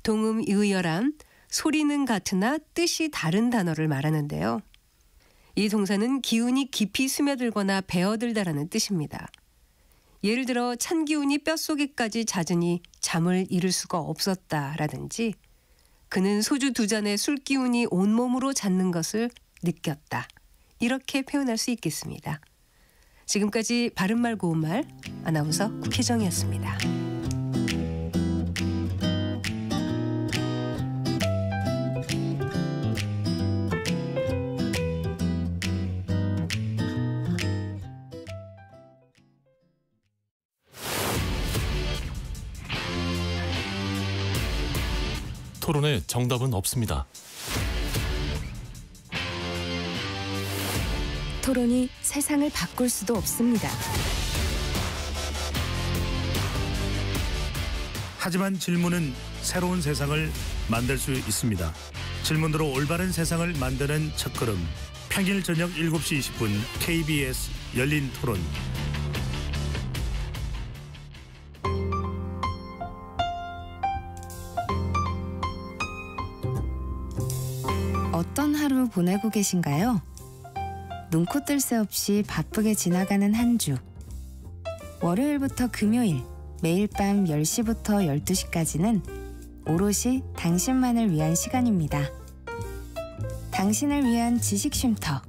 동음 이의어란 소리는 같으나 뜻이 다른 단어를 말하는데요. 이 동사는 기운이 깊이 스며들거나 배어들다라는 뜻입니다. 예를 들어 찬 기운이 뼛속에까지 잦으니 잠을 이룰 수가 없었다라든지 그는 소주 2잔에 술 기운이 온몸으로 잦는 것을 느꼈다. 이렇게 표현할 수 있겠습니다. 지금까지 바른말 고운말 아나운서 국혜정이었습니다. 토론에 정답은 없습니다. 토론이 세상을 바꿀 수도 없습니다. 하지만 질문은 새로운 세상을 만들 수 있습니다. 질문으로 올바른 세상을 만드는 첫걸음. 평일 저녁 7시 20분 KBS 열린 토론. 어떤 하루 보내고 계신가요? 눈코 뜰 새 없이 바쁘게 지나가는 한 주. 월요일부터 금요일, 매일 밤 10시부터 12시까지는 오롯이 당신만을 위한 시간입니다. 당신을 위한 지식 쉼터.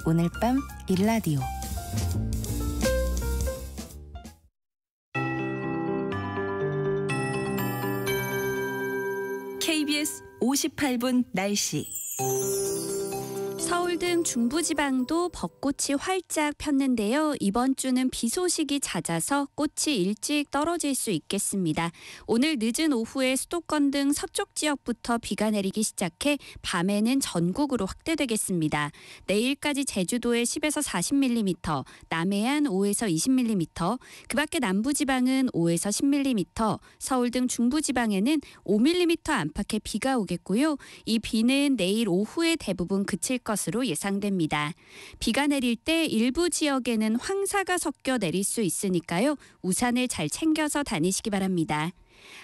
오늘 밤 일라디오. KBS 58분 날씨. 서울 등 중부지방도 벚꽃이 활짝 폈는데요. 이번 주는 비 소식이 잦아서 꽃이 일찍 떨어질 수 있겠습니다. 오늘 늦은 오후에 수도권 등 서쪽 지역부터 비가 내리기 시작해 밤에는 전국으로 확대되겠습니다. 내일까지 제주도에 10에서 40mm, 남해안 5에서 20mm, 그 밖에 남부지방은 5에서 10mm, 서울 등 중부지방에는 5mm 안팎의 비가 오겠고요. 이 비는 내일 오후에 대부분 그칠 것으로 예상됩니다. 비가 내릴 때 일부 지역에는 황사가 섞여 내릴 수 있으니까요. 우산을 잘 챙겨서 다니시기 바랍니다.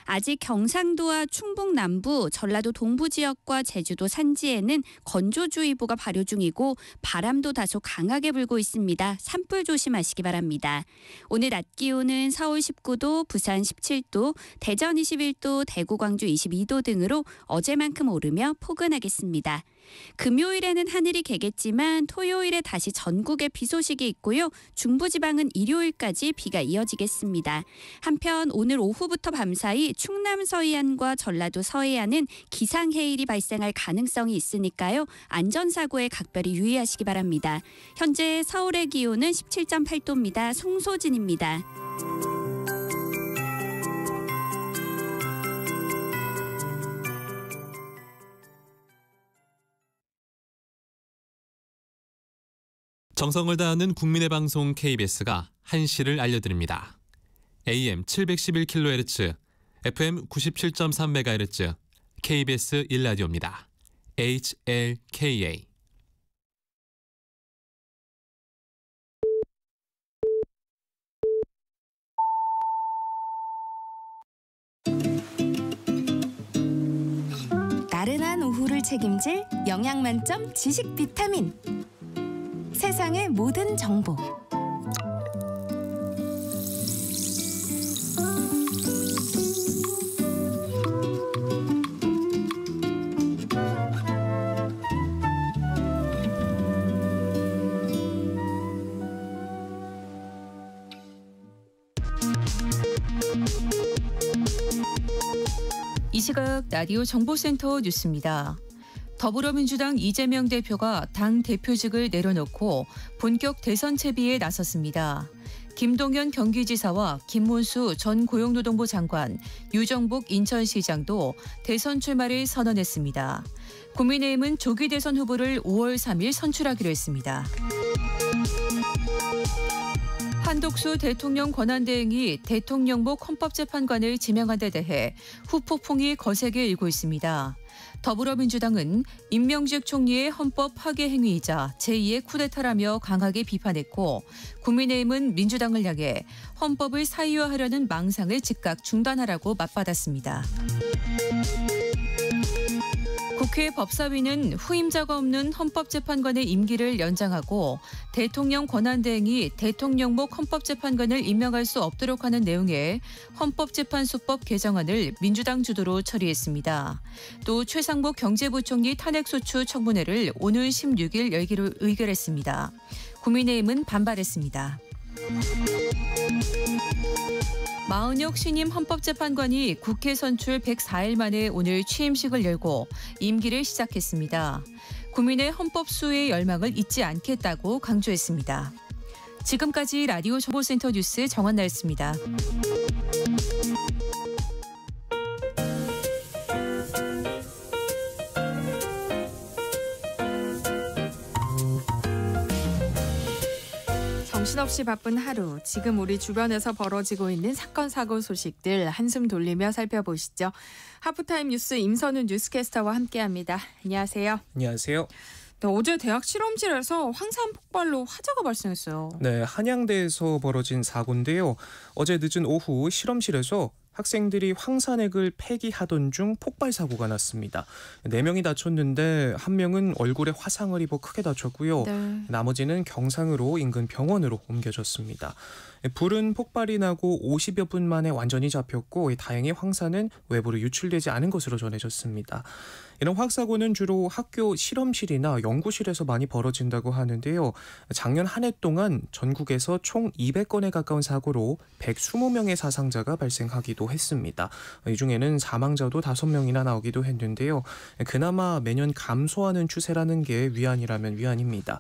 아직 경상도와 충북 남부, 전라도 동부 지역과 제주도 산지에는 건조주의보가 발효 중이고 바람도 다소 강하게 불고 있습니다. 산불 조심하시기 바랍니다. 오늘 낮 기온은 서울 19도, 부산 17도, 대전 21도, 대구, 광주 22도 등으로 어제만큼 오르며 포근하겠습니다. 금요일에는 하늘이 개겠지만 토요일에 다시 전국에 비 소식이 있고요. 중부지방은 일요일까지 비가 이어지겠습니다. 한편 오늘 오후부터 밤사이 충남 서해안과 전라도 서해안은 기상해일이 발생할 가능성이 있으니까요. 안전사고에 각별히 유의하시기 바랍니다. 현재 서울의 기온은 17.8도입니다. 송소진입니다. 정성을 다하는 국민의 방송 KBS가 한시를 알려드립니다. AM 711kHz, FM 97.3MHz, KBS 1라디오입니다. HLKA. 나른한 오후를 책임질 영양 만점 지식 비타민. 세상의 모든 정보. 이 시각 라디오 정보센터 뉴스입니다. 더불어민주당 이재명 대표가 당 대표직을 내려놓고 본격 대선 채비에 나섰습니다. 김동연 경기지사와 김문수 전 고용노동부 장관, 유정복 인천시장도 대선 출마를 선언했습니다. 국민의힘은 조기 대선 후보를 5월 3일 선출하기로 했습니다. 한독수 대통령 권한대행이 대통령복 헌법재판관을 지명한 데 대해 후폭풍이 거세게 일고 있습니다. 더불어민주당은 임명직 총리의 헌법 파괴 행위이자 제2의 쿠데타라며 강하게 비판했고, 국민의힘은 민주당을 향해 헌법을 사유화하려는 망상을 즉각 중단하라고 맞받았습니다. 국회 법사위는 후임자가 없는 헌법재판관의 임기를 연장하고 대통령 권한대행이 대통령복 헌법재판관을 임명할 수 없도록 하는 내용의 헌법재판소법 개정안을 민주당 주도로 처리했습니다. 또 최상목 경제부총리 탄핵소추 청문회를 오늘 16일 열기로 의결했습니다. 국민의힘은 반발했습니다. 마은혁 신임 헌법재판관이 국회 선출 104일 만에 오늘 취임식을 열고 임기를 시작했습니다. 국민의 헌법 수호의 열망을 잊지 않겠다고 강조했습니다. 지금까지 라디오 정보센터 뉴스 정한나였습니다. 정신없이 바쁜 하루, 지금 우리 주변에서 벌어지고 있는 사건 사고 소식들 한숨 돌리며 살펴보시죠. 하프타임 뉴스 임선훈 뉴스캐스터와 함께합니다. 안녕하세요. 안녕하세요. 네, 어제 대학 실험실에서 황산 폭발로 화재가 발생했어요. 네, 한양대에서 벌어진 사고인데요. 어제 늦은 오후 실험실에서 학생들이 황산액을 폐기하던 중 폭발 사고가 났습니다. 4명이 다쳤는데 1명은 얼굴에 화상을 입어 크게 다쳤고요. 네. 나머지는 경상으로 인근 병원으로 옮겨졌습니다. 불은 폭발이 나고 50여 분 만에 완전히 잡혔고, 다행히 황산은 외부로 유출되지 않은 것으로 전해졌습니다. 이런 화학사고는 주로 학교 실험실이나 연구실에서 많이 벌어진다고 하는데요. 작년 한 해 동안 전국에서 총 200건에 가까운 사고로 120명의 사상자가 발생하기도 했습니다. 이 중에는 사망자도 5명이나 나오기도 했는데요. 그나마 매년 감소하는 추세라는 게 위안이라면 위안입니다.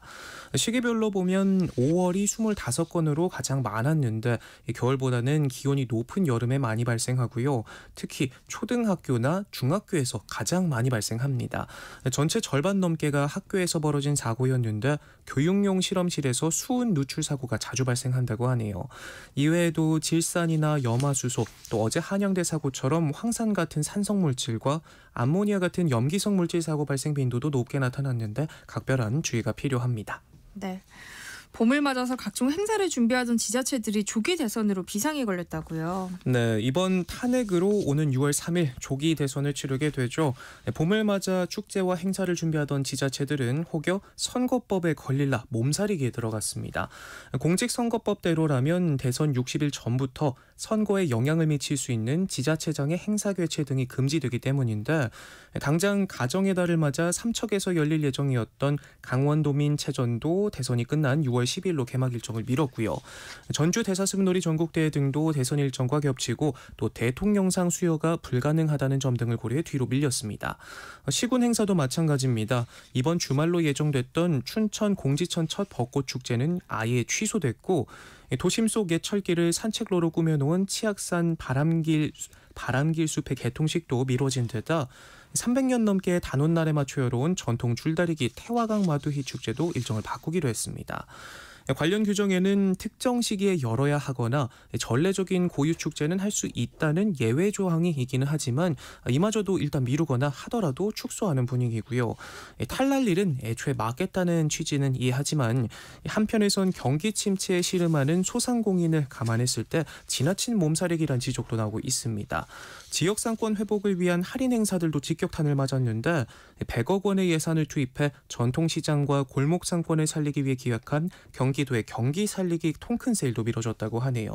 시기별로 보면 5월이 25건으로 가장 많았는데, 겨울보다는 기온이 높은 여름에 많이 발생하고요. 특히 초등학교나 중학교에서 가장 많이 발생합니다. 전체 절반 넘게가 학교에서 벌어진 사고였는데, 교육용 실험실에서 수은 누출 사고가 자주 발생한다고 하네요. 이외에도 질산이나 염화수소, 또 어제 한양대 사고처럼 황산 같은 산성물질과 암모니아 같은 염기성 물질 사고 발생 빈도도 높게 나타났는데 각별한 주의가 필요합니다. 네. 봄을 맞아서 각종 행사를 준비하던 지자체들이 조기 대선으로 비상이 걸렸다고요. 네, 이번 탄핵으로 오는 6월 3일 조기 대선을 치르게 되죠. 봄을 맞아 축제와 행사를 준비하던 지자체들은 혹여 선거법에 걸릴라 몸살이기에 들어갔습니다. 공직선거법대로라면 대선 60일 전부터 선거에 영향을 미칠 수 있는 지자체장의 행사 개최 등이 금지되기 때문인데, 당장 가정의 달을 맞아 삼척에서 열릴 예정이었던 강원도민 체전도 대선이 끝난 6월 10일로 개막 일정을 미뤘고요. 전주 대사슴놀이 전국대회 등도 대선 일정과 겹치고 또 대통령상 수여가 불가능하다는 점 등을 고려해 뒤로 밀렸습니다. 시군 행사도 마찬가지입니다. 이번 주말로 예정됐던 춘천 공지천 첫 벚꽃 축제는 아예 취소됐고, 도심 속 옛 철길을 산책로로 꾸며놓은 치악산 바람길 숲의 개통식도 미뤄진 데다 300년 넘게 단오날에 맞춰 열어온 전통 줄다리기 태화강 마두희 축제도 일정을 바꾸기로 했습니다. 관련 규정에는 특정 시기에 열어야 하거나 전례적인 고유 축제는 할 수 있다는 예외 조항이 있기는 하지만 이마저도 일단 미루거나 하더라도 축소하는 분위기고요. 탈날 일은 애초에 막겠다는 취지는 이해하지만 한편에선 경기 침체에 씨름하는 소상공인을 감안했을 때 지나친 몸살이기란 지적도 나오고 있습니다. 지역 상권 회복을 위한 할인 행사들도 직격탄을 맞았는데 100억 원의 예산을 투입해 전통시장과 골목 상권을 살리기 위해 기획한 경기도의 경기 살리기 통큰 세일도 미뤄졌다고 하네요.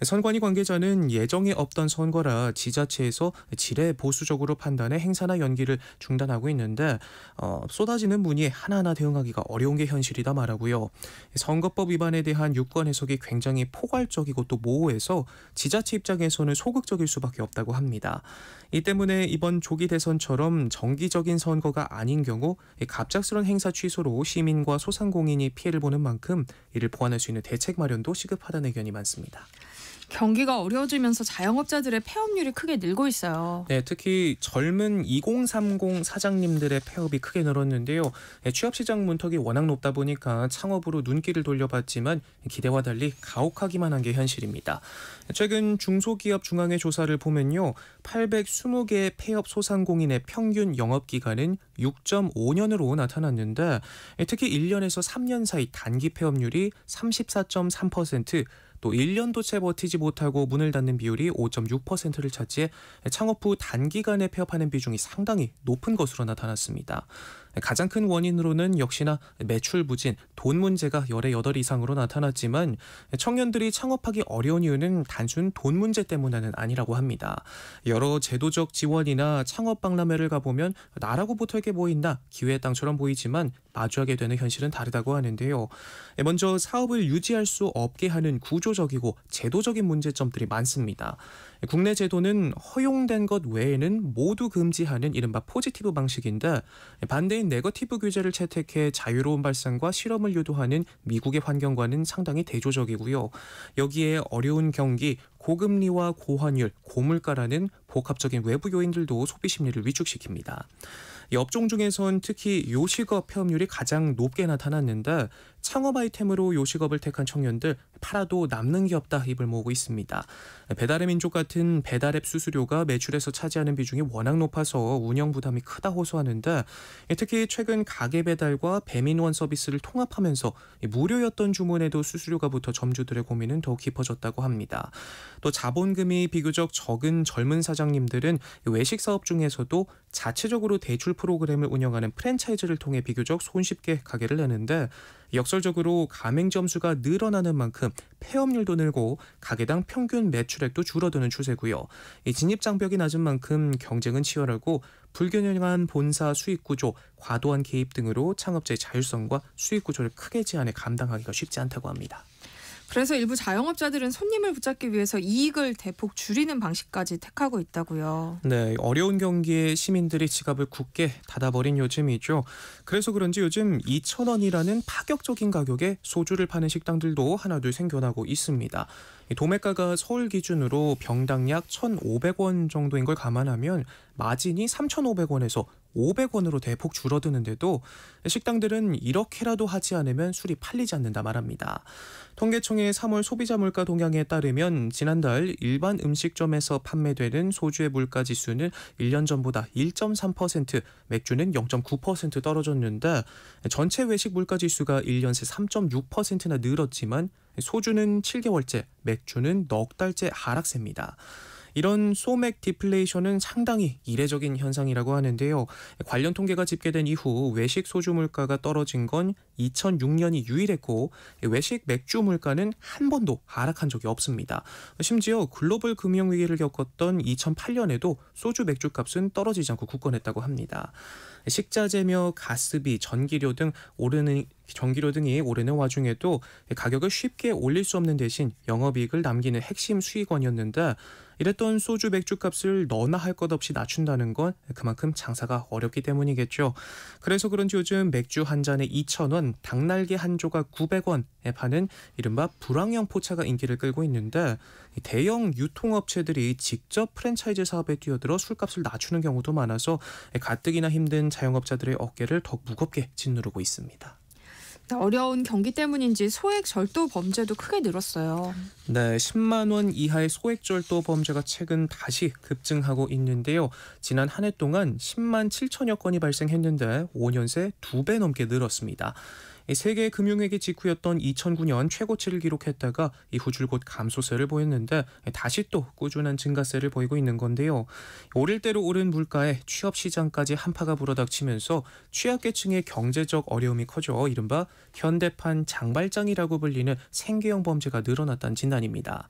선관위 관계자는 예정에 없던 선거라 지자체에서 지레 보수적으로 판단해 행사나 연기를 중단하고 있는데 쏟아지는 문의에 하나하나 대응하기가 어려운 게 현실이다 말하고요. 선거법 위반에 대한 유권 해석이 굉장히 포괄적이고 또 모호해서 지자체 입장에서는 소극적일 수밖에 없다고 합니다. 이 때문에 이번 조기 대선처럼 정기적인 선거가 아닌 경우 갑작스런 행사 취소로 시민과 소상공인이 피해를 보는 만큼 이를 보완할 수 있는 대책 마련도 시급하다는 의견이 많습니다. 경기가 어려워지면서 자영업자들의 폐업률이 크게 늘고 있어요. 네, 특히 젊은 2030 사장님들의 폐업이 크게 늘었는데요. 취업시장 문턱이 워낙 높다 보니까 창업으로 눈길을 돌려봤지만 기대와 달리 가혹하기만 한 게 현실입니다. 최근 중소기업 중앙회 조사를 보면요. 820개의 폐업 소상공인의 평균 영업기간은 6.5년으로 나타났는데 특히 1년에서 3년 사이 단기 폐업률이 34.3%, 또 1년도 채 버티지 못하고 문을 닫는 비율이 5.6%를 차지해 창업 후 단기간에 폐업하는 비중이 상당히 높은 것으로 나타났습니다. 가장 큰 원인으로는 역시나 매출 부진, 돈 문제가 열의 8 이상으로 나타났지만 청년들이 창업하기 어려운 이유는 단순 돈 문제 때문은 아니라고 합니다. 여러 제도적 지원이나 창업 박람회를 가보면 나라고 붙을 게 뭐 있나 기회의 땅처럼 보이지만 마주하게 되는 현실은 다르다고 하는데요. 먼저 사업을 유지할 수 없게 하는 구조적이고 제도적인 문제점들이 많습니다. 국내 제도는 허용된 것 외에는 모두 금지하는 이른바 포지티브 방식인데 반대인 네거티브 규제를 채택해 자유로운 발상과 실험을 유도하는 미국의 환경과는 상당히 대조적이고요. 여기에 어려운 경기, 고금리와 고환율, 고물가라는 복합적인 외부 요인들도 소비 심리를 위축시킵니다. 이 업종 중에선 특히 요식업 폐업률이 가장 높게 나타났는데 창업 아이템으로 요식업을 택한 청년들 팔아도 남는 게 없다 입을 모으고 있습니다. 배달의 민족 같은 배달앱 수수료가 매출에서 차지하는 비중이 워낙 높아서 운영 부담이 크다 호소하는데 특히 최근 가게 배달과 배민원 서비스를 통합하면서 무료였던 주문에도 수수료가 붙어 점주들의 고민은 더욱 깊어졌다고 합니다. 또 자본금이 비교적 적은 젊은 사장님들은 외식 사업 중에서도 자체적으로 대출 프로그램을 운영하는 프랜차이즈를 통해 비교적 손쉽게 가게를 내는데 역설적으로 가맹점 수가 늘어나는 만큼 폐업률도 늘고 가게당 평균 매출액도 줄어드는 추세고요. 이 진입 장벽이 낮은 만큼 경쟁은 치열하고 불균형한 본사 수익 구조, 과도한 개입 등으로 창업자의 자율성과 수익 구조를 크게 제한해 감당하기가 쉽지 않다고 합니다. 그래서 일부 자영업자들은 손님을 붙잡기 위해서 이익을 대폭 줄이는 방식까지 택하고 있다고요. 네, 어려운 경기에 시민들이 지갑을 굳게 닫아버린 요즘이죠. 그래서 그런지 요즘 2,000원이라는 파격적인 가격에 소주를 파는 식당들도 하나둘 생겨나고 있습니다. 도매가가 서울 기준으로 병당 약 1,500원 정도인 걸 감안하면 마진이 3,500원에서 500원으로 대폭 줄어드는데도 식당들은 이렇게라도 하지 않으면 술이 팔리지 않는다 말합니다. 통계청의 3월 소비자 물가 동향에 따르면 지난달 일반 음식점에서 판매되는 소주의 물가지수는 1년 전보다 1.3%, 맥주는 0.9% 떨어졌는데 전체 외식 물가지수가 1년 새 3.6%나 늘었지만 소주는 7개월째, 맥주는 넉 달째 하락세입니다. 이런 소맥 디플레이션은 상당히 이례적인 현상이라고 하는데요. 관련 통계가 집계된 이후 외식 소주 물가가 떨어진 건 2006년이 유일했고 외식 맥주 물가는 한 번도 하락한 적이 없습니다. 심지어 글로벌 금융위기를 겪었던 2008년에도 소주 맥주 값은 떨어지지 않고 굳건했다고 합니다. 식자재며 가스비, 전기료 등이 오르는 와중에도 가격을 쉽게 올릴 수 없는 대신 영업이익을 남기는 핵심 수익원이었는데 이랬던 소주 맥주 값을 너나 할 것 없이 낮춘다는 건 그만큼 장사가 어렵기 때문이겠죠. 그래서 그런지 요즘 맥주 한 잔에 2,000원, 닭날개 한 조각 900원에 파는 이른바 불황형 포차가 인기를 끌고 있는데 대형 유통업체들이 직접 프랜차이즈 사업에 뛰어들어 술값을 낮추는 경우도 많아서 가뜩이나 힘든 자영업자들의 어깨를 더욱 무겁게 짓누르고 있습니다. 어려운 경기 때문인지 소액 절도 범죄도 크게 늘었어요. 네, 10만 원 이하의 소액절도 범죄가 최근 다시 급증하고 있는데요. 지난 한 해 동안 10만 7천여 건이 발생했는데 5년 새 2배 넘게 늘었습니다. 세계 금융위기 직후였던 2009년 최고치를 기록했다가 이후 줄곧 감소세를 보였는데 다시 또 꾸준한 증가세를 보이고 있는 건데요. 오를 대로 오른 물가에 취업 시장까지 한파가 불어닥치면서 취약계층의 경제적 어려움이 커져 이른바 현대판 장발장이라고 불리는 생계형 범죄가 늘어났다는 진단입니다.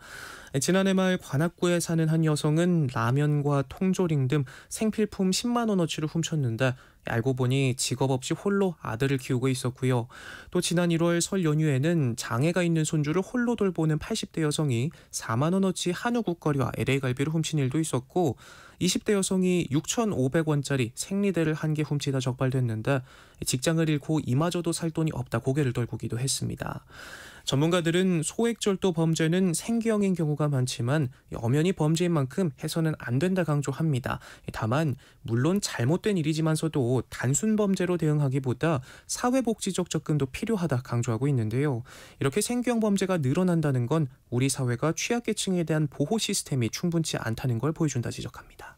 지난해 말 관악구에 사는 한 여성은 라면과 통조림 등 생필품 10만 원어치를 훔쳤는데 알고 보니 직업 없이 홀로 아들을 키우고 있었고요. 또 지난 1월 설 연휴에는 장애가 있는 손주를 홀로 돌보는 80대 여성이 4만 원어치 한우 국거리와 LA 갈비를 훔친 일도 있었고 20대 여성이 6,500원짜리 생리대를 한 개 훔치다 적발됐는데 직장을 잃고 이마저도 살 돈이 없다 고개를 떨구기도 했습니다. 전문가들은 소액절도 범죄는 생계형인 경우가 많지만 엄연히 범죄인 만큼 해서는 안 된다 강조합니다. 다만 물론 잘못된 일이지만서도 단순 범죄로 대응하기보다 사회복지적 접근도 필요하다 강조하고 있는데요. 이렇게 생계형 범죄가 늘어난다는 건 우리 사회가 취약계층에 대한 보호 시스템이 충분치 않다는 걸 보여준다 지적합니다.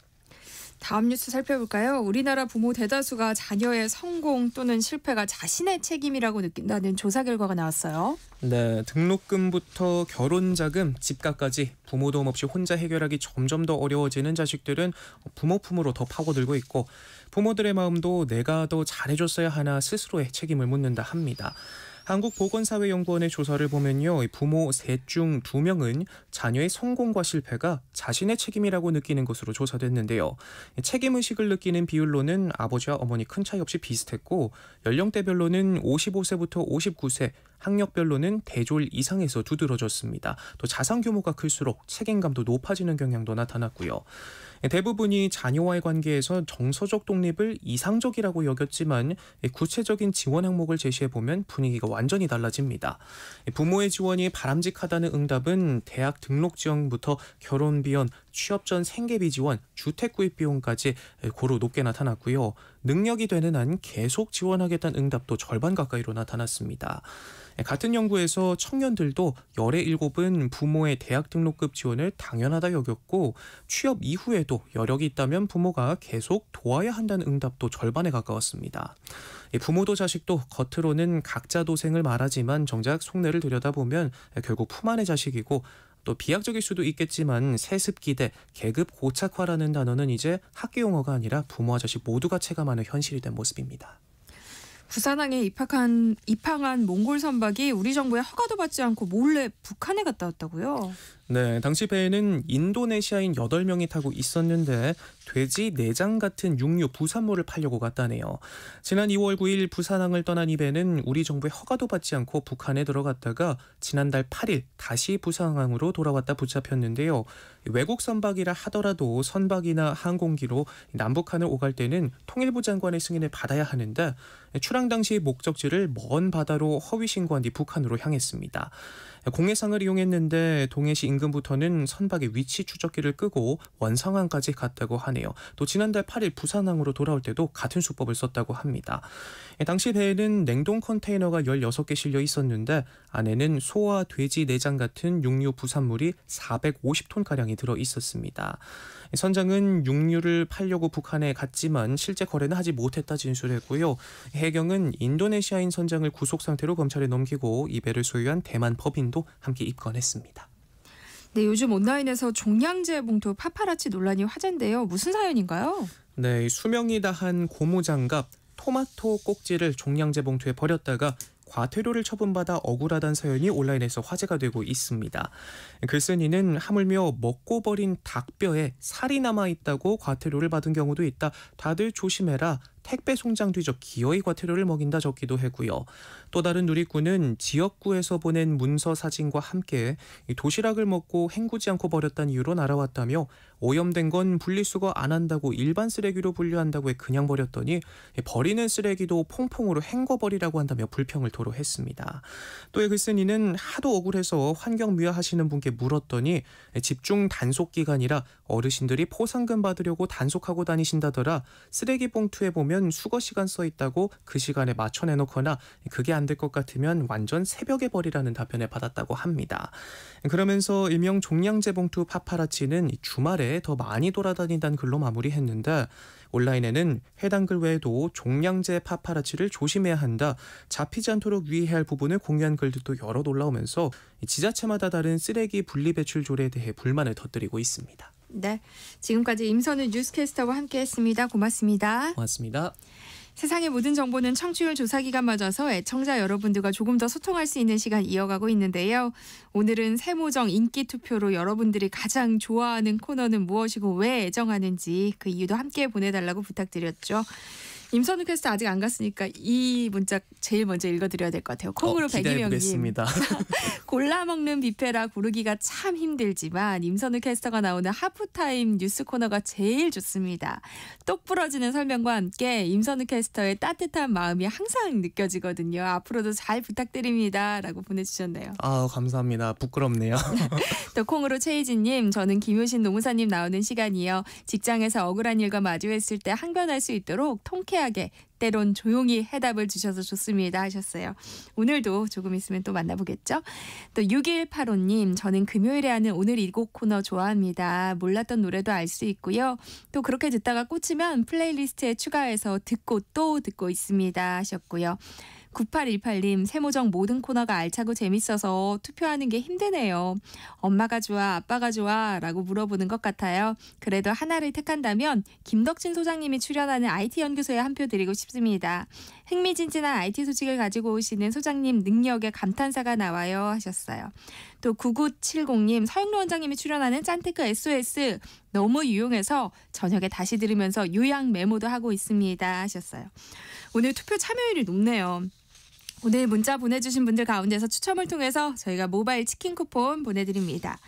다음 뉴스 살펴볼까요? 우리나라 부모 대다수가 자녀의 성공 또는 실패가 자신의 책임이라고 느낀다는 조사 결과가 나왔어요. 네, 등록금부터 결혼자금, 집값까지 부모 도움 없이 혼자 해결하기 점점 더 어려워지는 자식들은 부모 품으로 더 파고들고 있고 부모들의 마음도 내가 더 잘해줬어야 하나 스스로의 책임을 묻는다 합니다. 한국보건사회연구원의 조사를 보면요. 부모 셋 중 2명은 자녀의 성공과 실패가 자신의 책임이라고 느끼는 것으로 조사됐는데요. 책임의식을 느끼는 비율로는 아버지와 어머니 큰 차이 없이 비슷했고 연령대별로는 55세부터 59세, 학력별로는 대졸 이상에서 두드러졌습니다. 또 자산 규모가 클수록 책임감도 높아지는 경향도 나타났고요. 대부분이 자녀와의 관계에서 정서적 독립을 이상적이라고 여겼지만 구체적인 지원 항목을 제시해보면 분위기가 완전히 달라집니다. 부모의 지원이 바람직하다는 응답은 대학 등록 지원부터 결혼 비용, 취업 전 생계비 지원, 주택 구입 비용까지 고루 높게 나타났고요. 능력이 되는 한 계속 지원하겠다는 응답도 절반 가까이로 나타났습니다. 같은 연구에서 청년들도 열의 7은 부모의 대학 등록금 지원을 당연하다 여겼고 취업 이후에도 여력이 있다면 부모가 계속 도와야 한다는 응답도 절반에 가까웠습니다. 부모도 자식도 겉으로는 각자 도생을 말하지만 정작 속내를 들여다보면 결국 품 안의 자식이고 또 비약적일 수도 있겠지만 세습기대, 계급 고착화라는 단어는 이제 학교 용어가 아니라 부모와 자식 모두가 체감하는 현실이 된 모습입니다. 부산항에 입항한 몽골 선박이 우리 정부의 허가도 받지 않고 몰래 북한에 갔다 왔다고요? 네, 당시 배에는 인도네시아인 8명이 타고 있었는데 돼지 내장 같은 육류 부산물을 팔려고 갔다네요. 지난 2월 9일 부산항을 떠난 이 배는 우리 정부의 허가도 받지 않고 북한에 들어갔다가 지난달 8일 다시 부산항으로 돌아왔다 붙잡혔는데요. 외국 선박이라 하더라도 선박이나 항공기로 남북한을 오갈 때는 통일부 장관의 승인을 받아야 하는데 출항 당시 목적지를 먼 바다로 허위 신고한 뒤 북한으로 향했습니다. 공해상을 이용했는데 동해시 인근부터는 선박의 위치 추적기를 끄고 원상항까지 갔다고 하네요. 또 지난달 8일 부산항으로 돌아올 때도 같은 수법을 썼다고 합니다. 당시 배에는 냉동 컨테이너가 16개 실려 있었는데 안에는 소와 돼지 내장 같은 육류 부산물이 450톤가량이 들어 있었습니다. 선장은 육류를 팔려고 북한에 갔지만 실제 거래는 하지 못했다 진술했고요. 해경은 인도네시아인 선장을 구속 상태로 검찰에 넘기고 이 배를 소유한 대만 법인도 함께 입건했습니다. 네, 요즘 온라인에서 종량제 봉투 파파라치 논란이 화제인데요. 무슨 사연인가요? 네, 수명이 다한 고무장갑, 토마토 꼭지를 종량제 봉투에 버렸다가 과태료를 처분받아 억울하다는 사연이 온라인에서 화제가 되고 있습니다. 글쓴이는 하물며 먹고 버린 닭뼈에 살이 남아있다고 과태료를 받은 경우도 있다. 다들 조심해라. 택배 송장 뒤져 기어이 과태료를 먹인다 적기도 했고요. 또 다른 누리꾼은 지역구에서 보낸 문서 사진과 함께 도시락을 먹고 헹구지 않고 버렸다는 이유로 날아왔다며 오염된 건 분리수거 안 한다고 일반 쓰레기로 분류한다고 해 그냥 버렸더니 버리는 쓰레기도 퐁퐁으로 헹궈버리라고 한다며 불평을 토로했습니다. 또 글쓴이는 하도 억울해서 환경미화하시는 분께 물었더니 집중 단속 기간이라 어르신들이 포상금 받으려고 단속하고 다니신다더라. 쓰레기 봉투에 보면 하려면 수거 시간 써 있다고 그 시간에 맞춰 내놓거나 그게 안 될 것 같으면 완전 새벽에 버리라는 답변을 받았다고 합니다. 그러면서 일명 종량제 봉투 파파라치는 주말에 더 많이 돌아다닌다는 글로 마무리했는데 온라인에는 해당 글 외에도 종량제 파파라치를 조심해야 한다, 잡히지 않도록 유의해야 할 부분을 공유한 글들도 여럿 올라오면서 지자체마다 다른 쓰레기 분리 배출 조례에 대해 불만을 터뜨리고 있습니다. 네, 지금까지 임선우 뉴스캐스터와 함께했습니다. 고맙습니다. 고맙습니다. 세상의 모든 정보는 청취율 조사 기간 맞아서 애청자 여러분들과 조금 더 소통할 수 있는 시간 이어가고 있는데요. 오늘은 세모정 인기 투표로 여러분들이 가장 좋아하는 코너는 무엇이고 왜 애정하는지 그 이유도 함께 보내달라고 부탁드렸죠. 임선우 캐스터 아직 안 갔으니까 이 문자 제일 먼저 읽어드려야 될 것 같아요. 콩으로 백이명님. 골라 먹는 뷔페라 고르기가 참 힘들지만 임선우 캐스터가 나오는 하프타임 뉴스 코너가 제일 좋습니다. 똑 부러지는 설명과 함께 임선우 캐스터의 따뜻한 마음이 항상 느껴지거든요. 앞으로도 잘 부탁드립니다. 라고 보내주셨네요. 아, 감사합니다. 부끄럽네요. 또 콩으로 최희진님, 저는 김효신 노무사님 나오는 시간이요. 직장에서 억울한 일과 마주했을 때 항변할 수 있도록 통쾌하게 때론 조용히 해답을 주셔서 좋습니다 하셨어요. 오늘도 조금 있으면 또 만나보겠죠. 또 6185님, 저는 금요일에 하는 오늘 이 곡 코너 좋아합니다. 몰랐던 노래도 알 수 있고요. 또 그렇게 듣다가 꽂히면 플레이리스트에 추가해서 듣고 또 듣고 있습니다 하셨고요. 9818님, 세모정 모든 코너가 알차고 재밌어서 투표하는 게 힘드네요. 엄마가 좋아, 아빠가 좋아 라고 물어보는 것 같아요. 그래도 하나를 택한다면 김덕진 소장님이 출연하는 IT연구소에 한 표 드리고 싶습니다. 흥미진진한 IT 소식을 가지고 오시는 소장님 능력에 감탄사가 나와요 하셨어요. 또 9970님, 서영로 원장님이 출연하는 짠테크 SOS 너무 유용해서 저녁에 다시 들으면서 요약 메모도 하고 있습니다 하셨어요. 오늘 투표 참여율이 높네요. 오늘 문자 보내주신 분들 가운데서 추첨을 통해서 저희가 모바일 치킨 쿠폰 보내드립니다.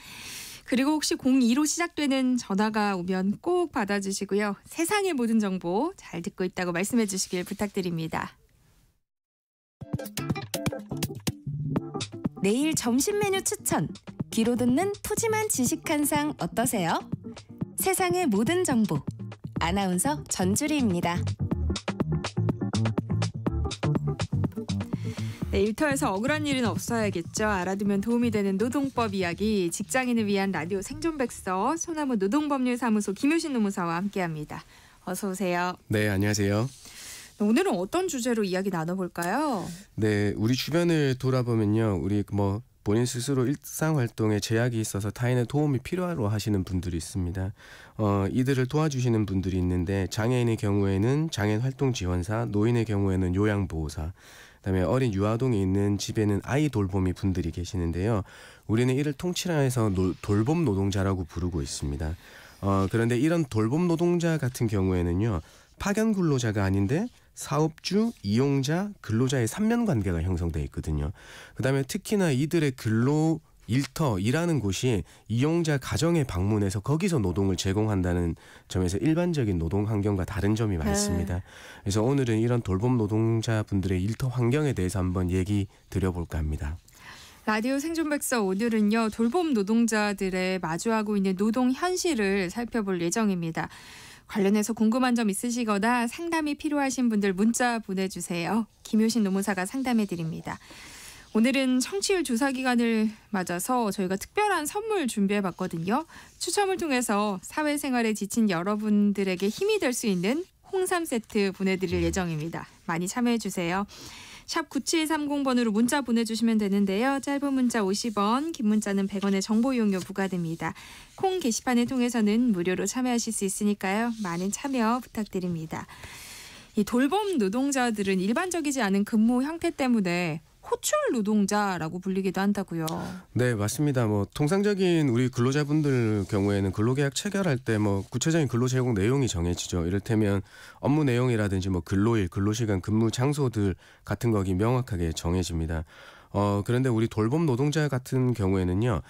그리고 혹시 02로 시작되는 전화가 오면 꼭 받아주시고요. 세상의 모든 정보 잘 듣고 있다고 말씀해 주시길 부탁드립니다. 내일 점심 메뉴 추천. 귀로 듣는 푸짐한 지식 한 상 어떠세요? 세상의 모든 정보. 아나운서 전주리입니다. 네, 일터에서 억울한 일은 없어야겠죠. 알아두면 도움이 되는 노동법 이야기, 직장인을 위한 라디오 생존백서, 소나무 노동법률사무소 김효신 노무사와 함께합니다. 어서 오세요. 네, 안녕하세요. 오늘은 어떤 주제로 이야기 나눠볼까요? 네, 우리 주변을 돌아보면요, 우리 본인 스스로 일상 활동에 제약이 있어서 타인의 도움이 필요하러 하시는 분들이 있습니다. 이들을 도와주시는 분들이 있는데, 장애인의 경우에는 장애인 활동 지원사, 노인의 경우에는 요양보호사, 그다음에 어린 유아동이 있는 집에는 아이 돌보미 분들이 계시는데요. 우리는 이를 통칭해서 돌봄 노동자라고 부르고 있습니다. 그런데 이런 돌봄 노동자 같은 경우에는요, 파견 근로자가 아닌데 사업주, 이용자, 근로자의 삼면 관계가 형성돼 있거든요. 그다음에 특히나 이들의 근로 일터, 일하는 곳이 이용자 가정에 방문해서 거기서 노동을 제공한다는 점에서 일반적인 노동 환경과 다른 점이 많습니다. 그래서 오늘은 이런 돌봄 노동자분들의 일터 환경에 대해서 한번 얘기 드려볼까 합니다. 라디오 생존백서 오늘은요, 돌봄 노동자들의 마주하고 있는 노동 현실을 살펴볼 예정입니다. 관련해서 궁금한 점 있으시거나 상담이 필요하신 분들 문자 보내주세요. 김효신 노무사가 상담해드립니다. 오늘은 청취율 조사 기간을 맞아서 저희가 특별한 선물 준비해봤거든요. 추첨을 통해서 사회생활에 지친 여러분들에게 힘이 될 수 있는 홍삼 세트 보내드릴 예정입니다. 많이 참여해주세요. 샵 9730번으로 문자 보내주시면 되는데요. 짧은 문자 50원, 긴 문자는 100원의 정보 이용료 부과됩니다. 콩 게시판을 통해서는 무료로 참여하실 수 있으니까요. 많은 참여 부탁드립니다. 이 돌봄 노동자들은 일반적이지 않은 근무 형태 때문에 호출 노동자라고 불리기도 한다고요. 네, 맞습니다. 통상적인 우리 근로자분들 경우에는 근로계약 체결할 때 구체적인 근로 제공 내용이 정해지죠. 이를테면 업무 내용이라든지 근로일, 근로시간, 근무 장소들 같은 것이 명확하게 정해집니다. 그런데 우리 돌봄 노동자 같은 경우에는요,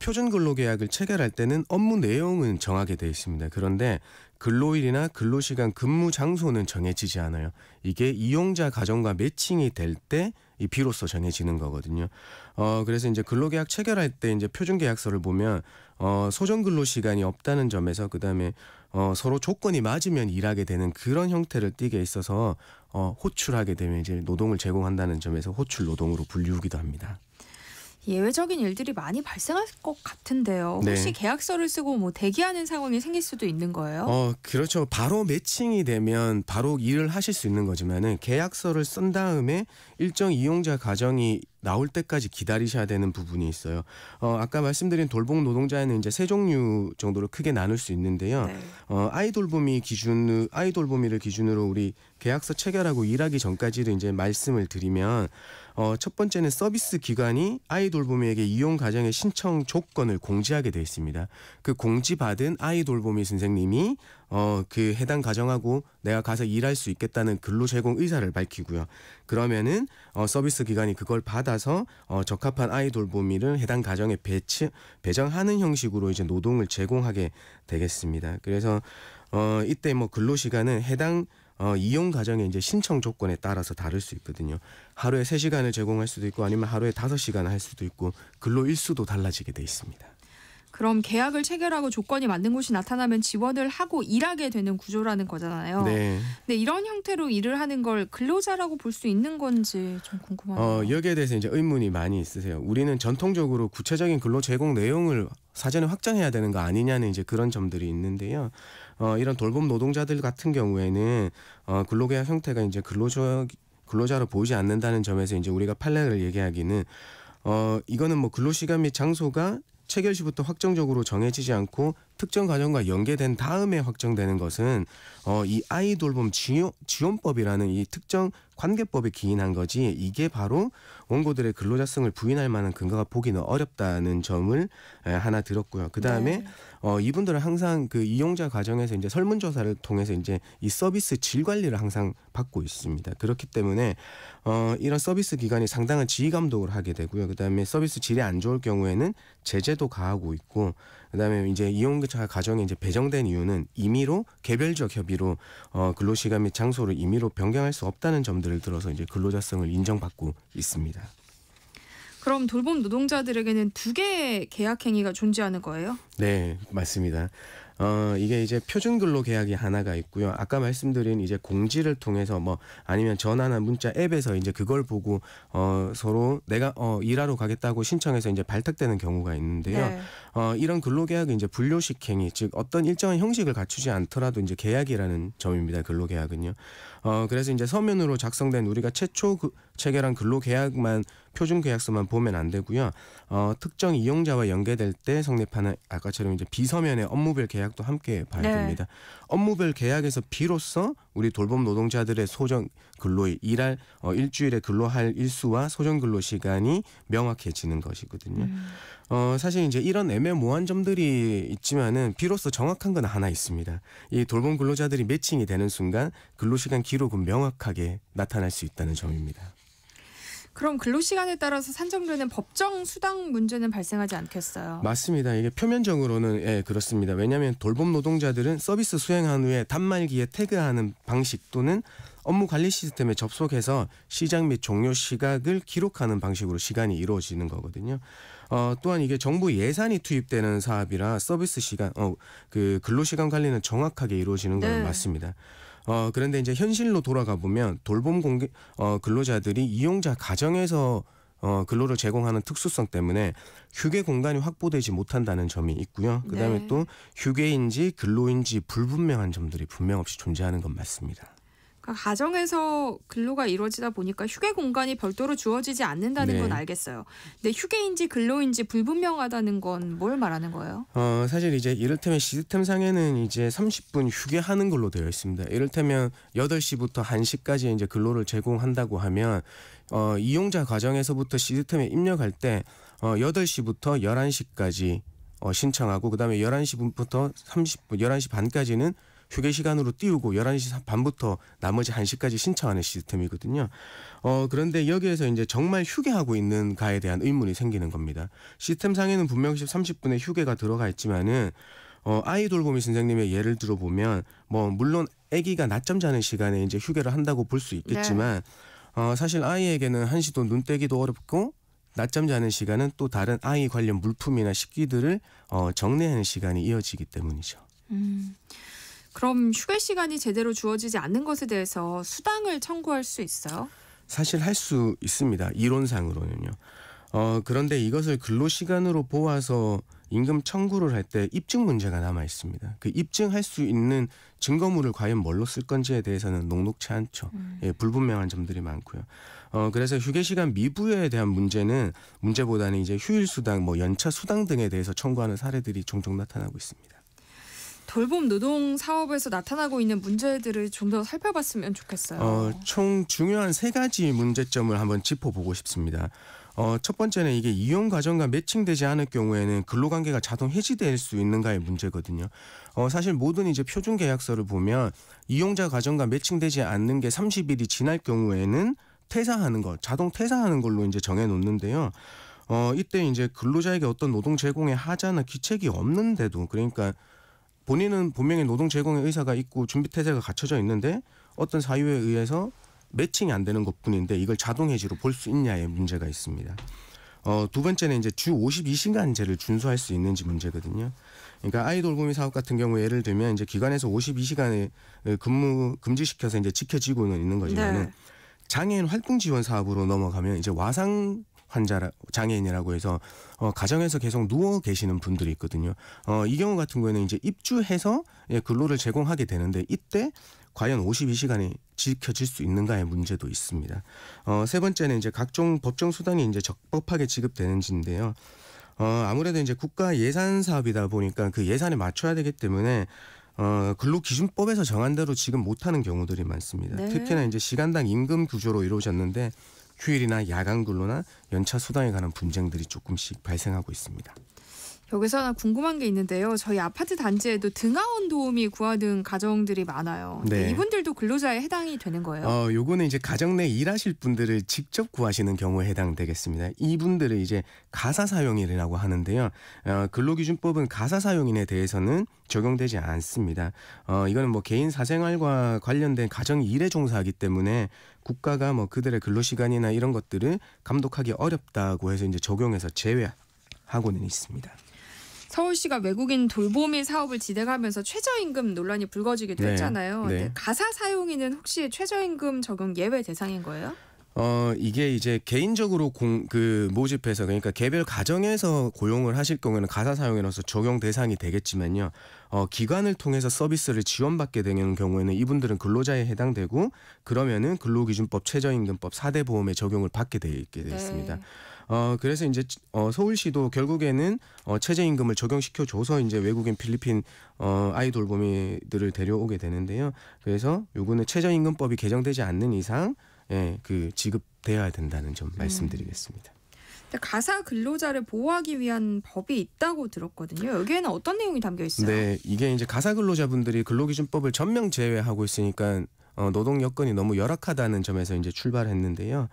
표준 근로계약을 체결할 때는 업무 내용은 정하게 돼 있습니다. 그런데 근로일이나 근로시간 근무 장소는 정해지지 않아요. 이게 이용자 가정과 매칭이 될 때 이 비로소 정해지는 거거든요. 그래서 이제 근로계약 체결할 때 이제 표준계약서를 보면 소정 근로시간이 없다는 점에서 그다음에 서로 조건이 맞으면 일하게 되는 그런 형태를 띠게 있어서 호출하게 되면 이제 노동을 제공한다는 점에서 호출 노동으로 불리우기도 합니다. 예외적인 일들이 많이 발생할 것 같은데요. 혹시 네. 계약서를 쓰고 뭐 대기하는 상황이 생길 수도 있는 거예요? 그렇죠. 바로 매칭이 되면 바로 일을 하실 수 있는 거지만은 계약서를 쓴 다음에 일정 이용자 가정이 나올 때까지 기다리셔야 되는 부분이 있어요. 아까 말씀드린 돌봄 노동자에는 이제 세 종류 정도로 크게 나눌 수 있는데요. 네. 아이돌보미를 기준으로 우리 계약서 체결하고 일하기 전까지도 이제 말씀을 드리면 첫 번째는 서비스 기관이 아이돌보미에게 이용 가정의 신청 조건을 공지하게 되어 있습니다. 그 공지받은 아이돌보미 선생님이 그 해당 가정하고 내가 가서 일할 수 있겠다는 근로 제공 의사를 밝히고요. 그러면은 서비스 기관이 그걸 받아서 적합한 아이돌보미를 해당 가정에 배정하는 형식으로 이제 노동을 제공하게 되겠습니다. 그래서 이때 뭐 근로 시간은 해당 이용 가정의 이제 신청 조건에 따라서 다를 수 있거든요. 하루에 3시간을 제공할 수도 있고 아니면 하루에 5시간 할 수도 있고 근로 일수도 달라지게 돼 있습니다. 그럼 계약을 체결하고 조건이 맞는 곳이 나타나면 지원을 하고 일하게 되는 구조라는 거잖아요. 네. 근데 이런 형태로 일을 하는 걸 근로자라고 볼 수 있는 건지 좀 궁금하네요. 여기에 대해서 이제 의문이 많이 있으세요. 우리는 전통적으로 구체적인 근로 제공 내용을 사전에 확정해야 되는 거 아니냐는 이제 그런 점들이 있는데요. 이런 돌봄 노동자들 같은 경우에는 근로계약 형태가 이제 근로자로 보이지 않는다는 점에서 이제 우리가 판례를 얘기하기는 이거는 뭐 근로시간 및 장소가 체결 시부터 확정적으로 정해지지 않고 특정 가정과 연계된 다음에 확정되는 것은 이 아이돌봄 지원법이라는 이 특정 관계법에 기인한 거지 이게 바로 원고들의 근로자성을 부인할 만한 근거가 보기는 어렵다는 점을 하나 들었고요. 그다음에 네. 이분들은 항상 그 이용자 가정에서 이제 설문조사를 통해서 이제 이 서비스 질 관리를 항상 받고 있습니다. 그렇기 때문에 이런 서비스 기관이 상당한 지휘 감독을 하게 되고요. 그다음에 서비스 질이 안 좋을 경우에는 제재도 가하고 있고 그다음에 이제 이용자 가정에 이제 배정된 이유는 임의로 개별적 협의로 근로시간 및 장소를 임의로 변경할 수 없다는 점들을 들어서 이제 근로자성을 인정받고 있습니다. 그럼 돌봄 노동자들에게는 2개의 계약 행위가 존재하는 거예요? 네, 맞습니다. 이게 이제 표준 근로 계약이 하나가 있고요. 아까 말씀드린 이제 공지를 통해서 뭐 아니면 전화나 문자 앱에서 이제 그걸 보고 서로 내가 일하러 가겠다고 신청해서 이제 발탁되는 경우가 있는데요. 네. 이런 근로 계약은 이제 분료식 행위, 즉 어떤 일정한 형식을 갖추지 않더라도 이제 계약이라는 점입니다. 근로 계약은요. 그래서 이제 서면으로 작성된 우리가 최초 체결한 근로 계약만 표준 계약서만 보면 안 되고요. 특정 이용자와 연계될 때 성립하는 아까처럼 이제 비서면의 업무별 계약도 함께 봐야 네. 됩니다. 업무별 계약에서 비로소 우리 돌봄 노동자들의 소정 근로일 일할 일주일에 근로할 일수와 소정 근로 시간이 명확해지는 것이거든요. 사실 이제 이런 애매모호한 점들이 있지만은 비로소 정확한 건 하나 있습니다. 이 돌봄 근로자들이 매칭이 되는 순간 근로시간 기록은 명확하게 나타날 수 있다는 점입니다. 그럼 근로시간에 따라서 산정되는 법정 수당 문제는 발생하지 않겠어요? 맞습니다. 이게 표면적으로는 그렇습니다. 왜냐하면 돌봄 노동자들은 서비스 수행한 후에 단말기에 태그하는 방식 또는 업무 관리 시스템에 접속해서 시작 및 종료 시각을 기록하는 방식으로 시간이 이루어지는 거거든요. 또한 이게 정부 예산이 투입되는 사업이라 서비스 시간, 그 근로시간 관리는 정확하게 이루어지는 건 네. 맞습니다. 그런데 이제 현실로 돌아가 보면 돌봄 근로자들이 이용자 가정에서 근로를 제공하는 특수성 때문에 휴게 공간이 확보되지 못한다는 점이 있고요. 그다음에 네. 또 휴게인지 근로인지 불분명한 점들이 분명 없이 존재하는 건 맞습니다. 그러니까 가정에서 근로가 이루어지다 보니까 휴게 공간이 별도로 주어지지 않는다는 네. 건 알겠어요. 근데 휴게인지 근로인지 불분명하다는 건 뭘 말하는 거예요? 사실 이제 이를테면 시스템상에는 이제 30분 휴게하는 걸로 되어 있습니다. 이를테면 8시부터 1시까지 이제 근로를 제공한다고 하면 이용자 가정에서부터 시스템에 입력할 때 8시부터 11시까지 신청하고 그다음에 11시부터 30분, 11시 반까지는 휴게 시간으로 띄우고 11시 반부터 나머지 1시까지 신청하는 시스템이거든요. 그런데 여기에서 이제 정말 휴게하고 있는가에 대한 의문이 생기는 겁니다. 시스템상에는 분명히 30분의 휴게가 들어가 있지만은 아이 돌보미 선생님의 예를 들어보면 뭐 물론 아기가 낮잠 자는 시간에 이제 휴게를 한다고 볼 수 있겠지만 사실 아이에게는 한시도 눈 떼기도 어렵고 낮잠 자는 시간은 또 다른 아이 관련 물품이나 식기들을 정리하는 시간이 이어지기 때문이죠. 그럼 휴게 시간이 제대로 주어지지 않는 것에 대해서 수당을 청구할 수 있어요? 사실 할 수 있습니다. 이론상으로는요. 그런데 이것을 근로시간으로 보아서 임금 청구를 할 때 입증 문제가 남아 있습니다. 그 입증할 수 있는 증거물을 과연 뭘로 쓸 건지에 대해서는 녹록치 않죠. 예, 불분명한 점들이 많고요. 그래서 휴게시간 미부여에 대한 문제보다는 이제 휴일수당, 뭐 연차수당 등에 대해서 청구하는 사례들이 종종 나타나고 있습니다. 돌봄 노동 사업에서 나타나고 있는 문제들을 좀 더 살펴봤으면 좋겠어요. 총 중요한 3가지 문제점을 한번 짚어보고 싶습니다. 첫 번째는 이게 이용 과정과 매칭되지 않을 경우에는 근로관계가 자동 해지될 수 있는가의 문제거든요. 사실 모든 이제 표준 계약서를 보면 이용자 과정과 매칭되지 않는 게 30일이 지날 경우에는 퇴사하는 거, 자동 퇴사하는 걸로 이제 정해 놓는데요. 이때 이제 근로자에게 어떤 노동 제공의 하자나 기책이 없는데도, 그러니까 본인은 분명히 노동 제공의 의사가 있고 준비 태세가 갖춰져 있는데 어떤 사유에 의해서 매칭이 안 되는 것뿐인데 이걸 자동 해지로 볼 수 있냐의 문제가 있습니다. 두 번째는 이제 주 52시간제를 준수할 수 있는지 문제거든요. 그러니까 아이 돌보미 사업 같은 경우 예를 들면 이제 기관에서 52시간을 근무 금지시켜서 이제 지켜지고는 있는 거지만은 장애인 활동 지원 사업으로 넘어가면 이제 와상 환자 장애인이라고 해서 가정에서 계속 누워 계시는 분들이 있거든요. 이 경우 같은 경우에는 이제 입주해서 근로를 제공하게 되는데 이때 과연 52시간이 지켜질 수 있는가의 문제도 있습니다. 세 번째는 이제 각종 법정 수당이 이제 적법하게 지급되는지인데요. 아무래도 이제 국가 예산 사업이다 보니까 그 예산에 맞춰야 되기 때문에 근로기준법에서 정한 대로 지급 못하는 경우들이 많습니다. 특히나 이제 시간당 임금 구조로 이루어졌는데 휴일이나 야간 근로나 연차 수당에 관한 분쟁들이 조금씩 발생하고 있습니다. 여기서 하나 궁금한 게 있는데요. 저희 아파트 단지에도 등하원 도우미 구하는 가정들이 많아요. 근데 이분들도 근로자에 해당이 되는 거예요? 요거는 이제 가정 내 일하실 분들을 직접 구하시는 경우에 해당되겠습니다. 이분들을 이제 가사 사용인이라고 하는데요. 근로기준법은 가사 사용인에 대해서는 적용되지 않습니다. 이거는 뭐 개인 사생활과 관련된 가정 일에 종사하기 때문에 국가가 뭐 그들의 근로 시간이나 이런 것들을 감독하기 어렵다고 해서 이제 적용해서 제외하고는 있습니다. 서울시가 외국인 돌보미 사업을 진행하면서 최저임금 논란이 불거지기도 했잖아요. 근데 가사 사용인은 혹시 최저임금 적용 예외 대상인 거예요? 이게 이제 개인적으로 모집해서, 그러니까 개별 가정에서 고용을 하실 경우에는 가사 사용인으로서 적용 대상이 되겠지만요. 기관을 통해서 서비스를 지원받게 되는 경우에는 이분들은 근로자에 해당되고 그러면은 근로기준법, 최저임금법, 4대 보험에 적용을 받게 되게 됐습니다. 그래서 이제 서울시도 결국에는 최저임금을 적용시켜줘서 이제 외국인 필리핀 아이 돌보미들을 데려오게 되는데요. 그래서 요거는 최저임금법이 개정되지 않는 이상 지급되어야 된다는 점 말씀드리겠습니다. 가사 근로자를 보호하기 위한 법이 있다고 들었거든요. 여기에는 어떤 내용이 담겨 있어요? 네, 이게 이제 가사 근로자분들이 근로기준법을 전면 제외하고 있으니까 노동 여건이 너무 열악하다는 점에서 이제 출발했는데요.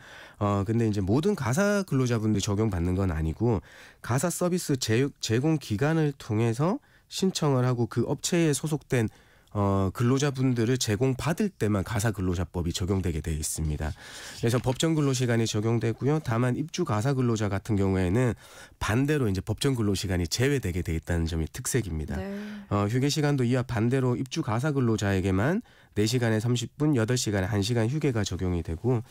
근데 이제 모든 가사 근로자분들이 적용받는 건 아니고 가사 서비스 제공 기관을 통해서 신청을 하고 그 업체에 소속된 근로자분들을 제공받을 때만 가사 근로자법이 적용되게 되어 있습니다. 그래서 법정 근로시간이 적용되고요. 다만 입주 가사 근로자 같은 경우에는 반대로 이제 법정 근로시간이 제외되게 되어 있다는 점이 특색입니다. 휴게 시간도 이와 반대로 입주 가사 근로자에게만 4시간에 30분, 8시간에 1시간 휴게가 적용이 되고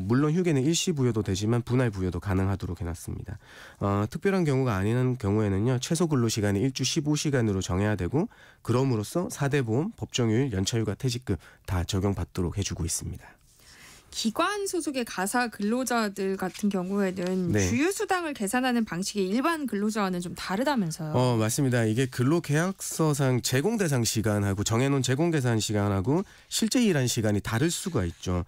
물론 휴게는 일시 부여도 되지만 분할 부여도 가능하도록 해놨습니다. 특별한 경우가 아닌 경우에는요. 최소 근로시간이 일주 15시간으로 정해야 되고 그럼으로써 4대 보험, 법정휴일, 연차휴가, 퇴직금 다 적용받도록 해주고 있습니다. 기관 소속의 가사 근로자들 같은 경우에는 주휴수당을 계산하는 방식이 일반 근로자와는 좀 다르다면서요? 맞습니다. 이게 근로계약서상 제공 대상 시간하고 정해놓은 제공 대상 시간하고 실제 일한 시간이 다를 수가 있죠.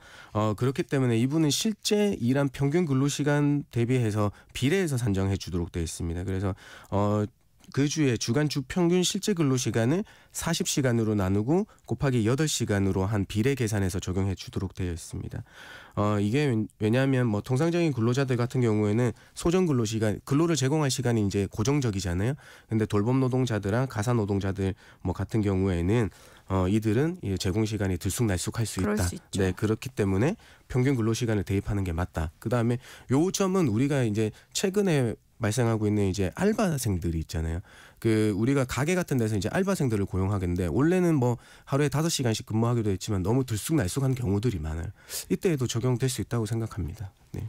그렇기 때문에 이분은 실제 일한 평균 근로시간 대비해서 비례해서 산정해 주도록 되어 있습니다. 그래서 그 주에 주간 주 평균 실제 근로 시간을 40시간으로 나누고 곱하기 8시간으로 한 비례 계산해서 적용해 주도록 되어 있습니다. 이게 왜냐하면 뭐 통상적인 근로자들 같은 경우에는 소정 근로 시간, 근로를 제공할 시간이 이제 고정적이잖아요. 근데 돌봄 노동자들랑 가사 노동자들 뭐 같은 경우에는 이들은 제공 시간이 들쑥날쑥할 수 있다. 네, 그렇기 때문에 평균 근로 시간을 대입하는 게 맞다. 그다음에 요 점은 우리가 이제 최근에 발생하고 있는 이제 알바생들이 있잖아요. 그 우리가 가게 같은 데서 이제 알바생들을 고용하겠는데 원래는 뭐 하루에 5시간씩 근무하기도 했지만 너무 들쑥날쑥한 경우들이 많아요. 이때에도 적용될 수 있다고 생각합니다. 네.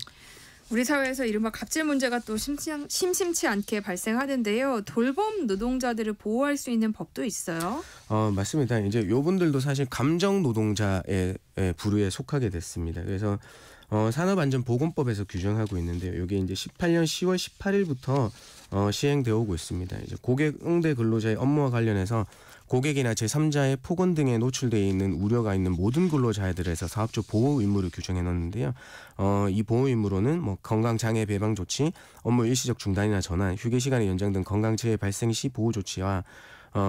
우리 사회에서 이른바 갑질 문제가 또 심심치 않게 발생하는데요. 돌봄 노동자들을 보호할 수 있는 법도 있어요. 맞습니다. 이제 요분들도 사실 감정 노동자의 부류에 속하게 됐습니다. 그래서 산업안전보건법에서 규정하고 있는데요. 이게 이제 18년 10월 18일부터 시행되어 오고 있습니다. 이제 고객 응대 근로자의 업무와 관련해서 고객이나 제3자의 폭언 등에 노출되어 있는 우려가 있는 모든 근로자에 대해서 사업적 보호 의무를 규정해 놓는데요. 이 보호 의무로는 뭐 건강 장애 배방 조치, 업무 일시적 중단이나 전환, 휴게 시간의 연장 등 건강 재해 발생 시 보호 조치와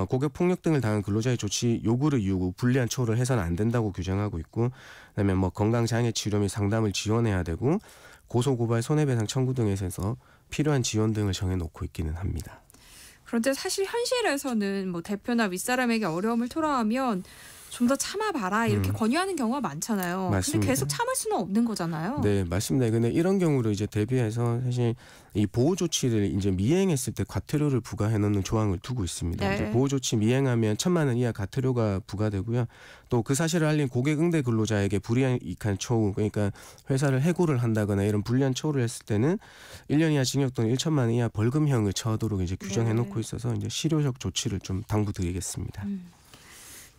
고객 폭력 등을 당한 근로자의 조치 요구를 이유고 불리한 처우를 해서는 안 된다고 규정하고 있고, 그다음에 뭐 건강 장애 치료 및 상담을 지원해야 되고 고소 고발 손해배상 청구 등에 있어서 필요한 지원 등을 정해놓고 있기는 합니다. 그런데 사실 현실에서는 뭐 대표나 윗사람에게 어려움을 토로하면 좀 더 참아봐라 이렇게 권유하는 경우가 많잖아요. 맞습니다. 근데 계속 참을 수는 없는 거잖아요. 네, 맞습니다. 근데 이런 경우를 이제 대비해서 사실 이 보호 조치를 이제 미행했을 때 과태료를 부과해 놓는 조항을 두고 있습니다. 네. 이제 보호 조치 미행하면 1,000만 원 이하 과태료가 부과되고요. 또 그 사실을 알린 고객 응대 근로자에게 불이익한 처우, 그러니까 회사를 해고를 한다거나 이런 불리한 처우를 했을 때는 1년 이하 징역 또는 1,000만 원 이하 벌금형을 처하도록 이제 규정해 놓고 있어서 이제 실효적 조치를 좀 당부드리겠습니다.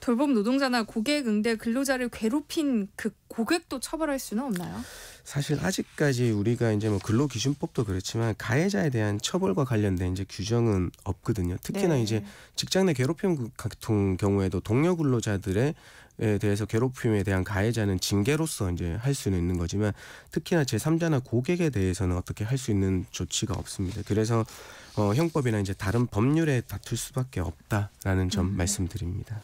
돌봄 노동자나 고객 응대 근로자를 괴롭힌 그 고객도 처벌할 수는 없나요? 사실 아직까지 우리가 이제 뭐 근로기준법도 그렇지만 가해자에 대한 처벌과 관련된 이제 규정은 없거든요. 특히나 네. 이제 직장 내 괴롭힘 같은 경우에도 동료 근로자들에 대해서 괴롭힘에 대한 가해자는 징계로서 이제 할 수는 있는 거지만 특히나 제3자나 고객에 대해서는 어떻게 할 수 있는 조치가 없습니다. 그래서 형법이나 이제 다른 법률에 다툴 수밖에 없다라는 점 말씀드립니다.